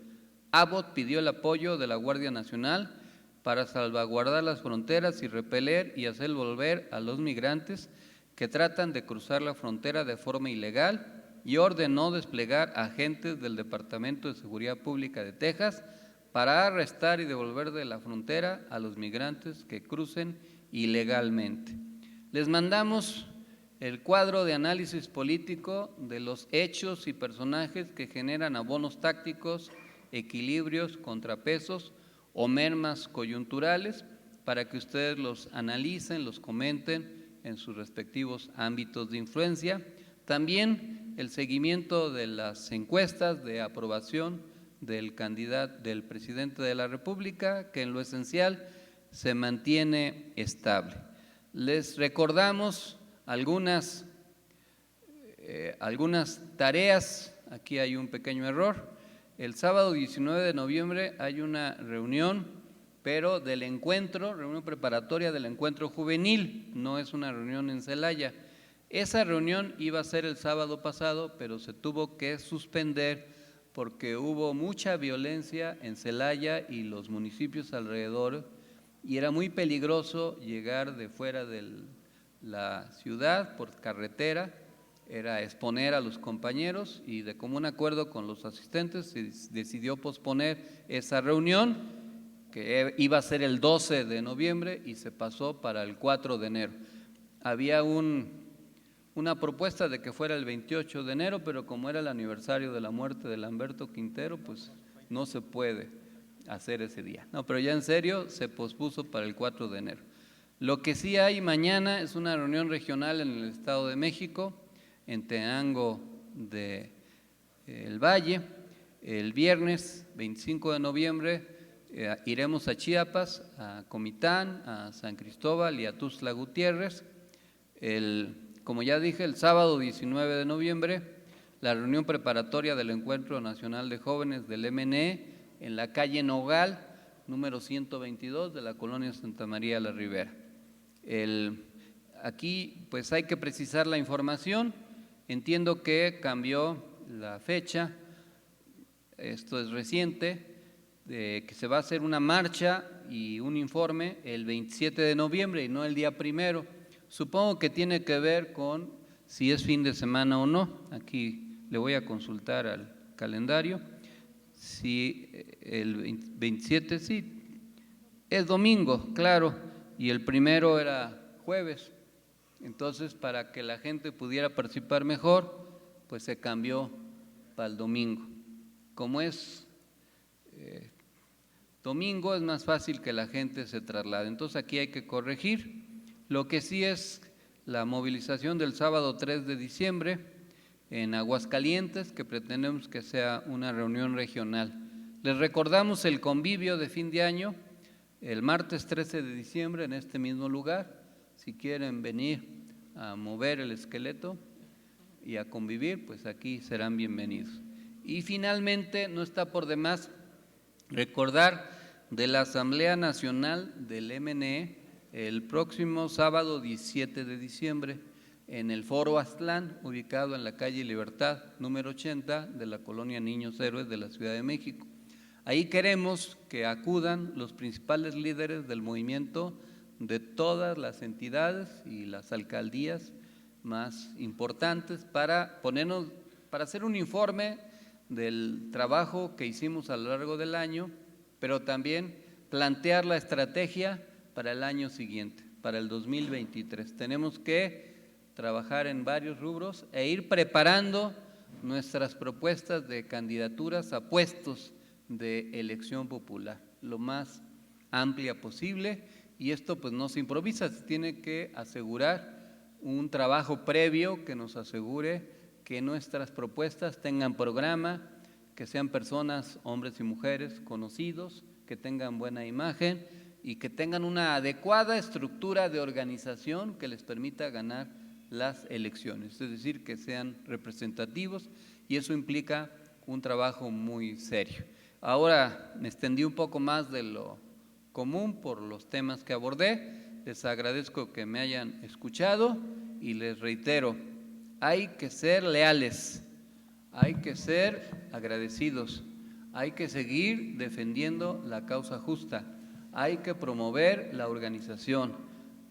Abbott pidió el apoyo de la Guardia Nacional para salvaguardar las fronteras y repeler y hacer volver a los migrantes que tratan de cruzar la frontera de forma ilegal, y ordenó desplegar agentes del Departamento de Seguridad Pública de Texas para arrestar y devolver de la frontera a los migrantes que crucen ilegalmente. Les mandamos el cuadro de análisis político de los hechos y personajes que generan abonos tácticos, equilibrios, contrapesos o mermas coyunturales para que ustedes los analicen, los comenten en sus respectivos ámbitos de influencia. También el seguimiento de las encuestas de aprobación del candidato, del presidente de la República, que en lo esencial se mantiene estable. Les recordamos algunas tareas. Aquí hay un pequeño error. El sábado 19 de noviembre hay una reunión, pero del encuentro, reunión preparatoria del encuentro juvenil, no es una reunión en Celaya. Esa reunión iba a ser el sábado pasado, pero se tuvo que suspender porque hubo mucha violencia en Celaya y los municipios alrededor, y era muy peligroso llegar de fuera de la ciudad por carretera era exponer a los compañeros y de común acuerdo con los asistentes se decidió posponer esa reunión que iba a ser el 12 de noviembre y se pasó para el 4 de enero. Había una propuesta de que fuera el 28 de enero, pero como era el aniversario de la muerte de Lamberto Quintero, pues no se puede hacer ese día. No, pero ya en serio se pospuso para el 4 de enero. Lo que sí hay mañana es una reunión regional en el Estado de México, en Tenango del Valle. El viernes 25 de noviembre iremos a Chiapas, a Comitán, a San Cristóbal y a Tuxtla Gutiérrez. Como ya dije, el sábado 19 de noviembre, la reunión preparatoria del Encuentro Nacional de Jóvenes del MNE en la calle Nogal, número 122 de la colonia Santa María la Ribera. Aquí pues hay que precisar la información. Entiendo que cambió la fecha, esto es reciente, de que se va a hacer una marcha y un informe el 27 de noviembre y no el día 1. Supongo que tiene que ver con si es fin de semana o no. Aquí le voy a consultar al calendario. Si el 27, sí, es domingo, claro, y el 1 era jueves. Entonces, para que la gente pudiera participar mejor, pues se cambió para el domingo. Como es domingo, es más fácil que la gente se traslade. Entonces, aquí hay que corregir. Lo que sí es la movilización del sábado 3 de diciembre en Aguascalientes, que pretendemos que sea una reunión regional. Les recordamos el convivio de fin de año, el martes 13 de diciembre en este mismo lugar. Si quieren venir a mover el esqueleto y a convivir, pues aquí serán bienvenidos. Y finalmente, no está por demás recordar de la Asamblea Nacional del MNE el próximo sábado 17 de diciembre en el Foro Aztlán, ubicado en la calle Libertad, número 80 de la colonia Niños Héroes de la Ciudad de México. Ahí queremos que acudan los principales líderes del movimiento de todas las entidades y las alcaldías más importantes para hacer un informe del trabajo que hicimos a lo largo del año, pero también plantear la estrategia para el año siguiente, para el 2023. Tenemos que trabajar en varios rubros e ir preparando nuestras propuestas de candidaturas a puestos de elección popular, lo más amplia posible, y esto pues no se improvisa, se tiene que asegurar un trabajo previo que nos asegure que nuestras propuestas tengan programa, que sean personas, hombres y mujeres conocidos, que tengan buena imagen y que tengan una adecuada estructura de organización que les permita ganar las elecciones, es decir, que sean representativos, y eso implica un trabajo muy serio. Ahora me extendí un poco más de lo común por los temas que abordé. Les agradezco que me hayan escuchado y les reitero, hay que ser leales, hay que ser agradecidos, hay que seguir defendiendo la causa justa, hay que promover la organización,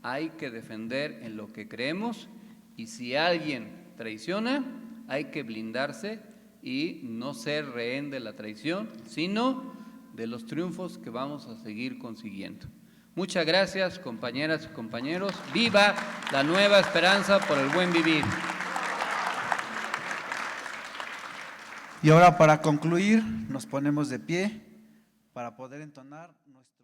hay que defender en lo que creemos, y si alguien traiciona, hay que blindarse y no ser rehén de la traición, sino de los triunfos que vamos a seguir consiguiendo. Muchas gracias, compañeras y compañeros. ¡Viva la nueva esperanza por el buen vivir! Y ahora, para concluir, nos ponemos de pie para poder entonar nuestro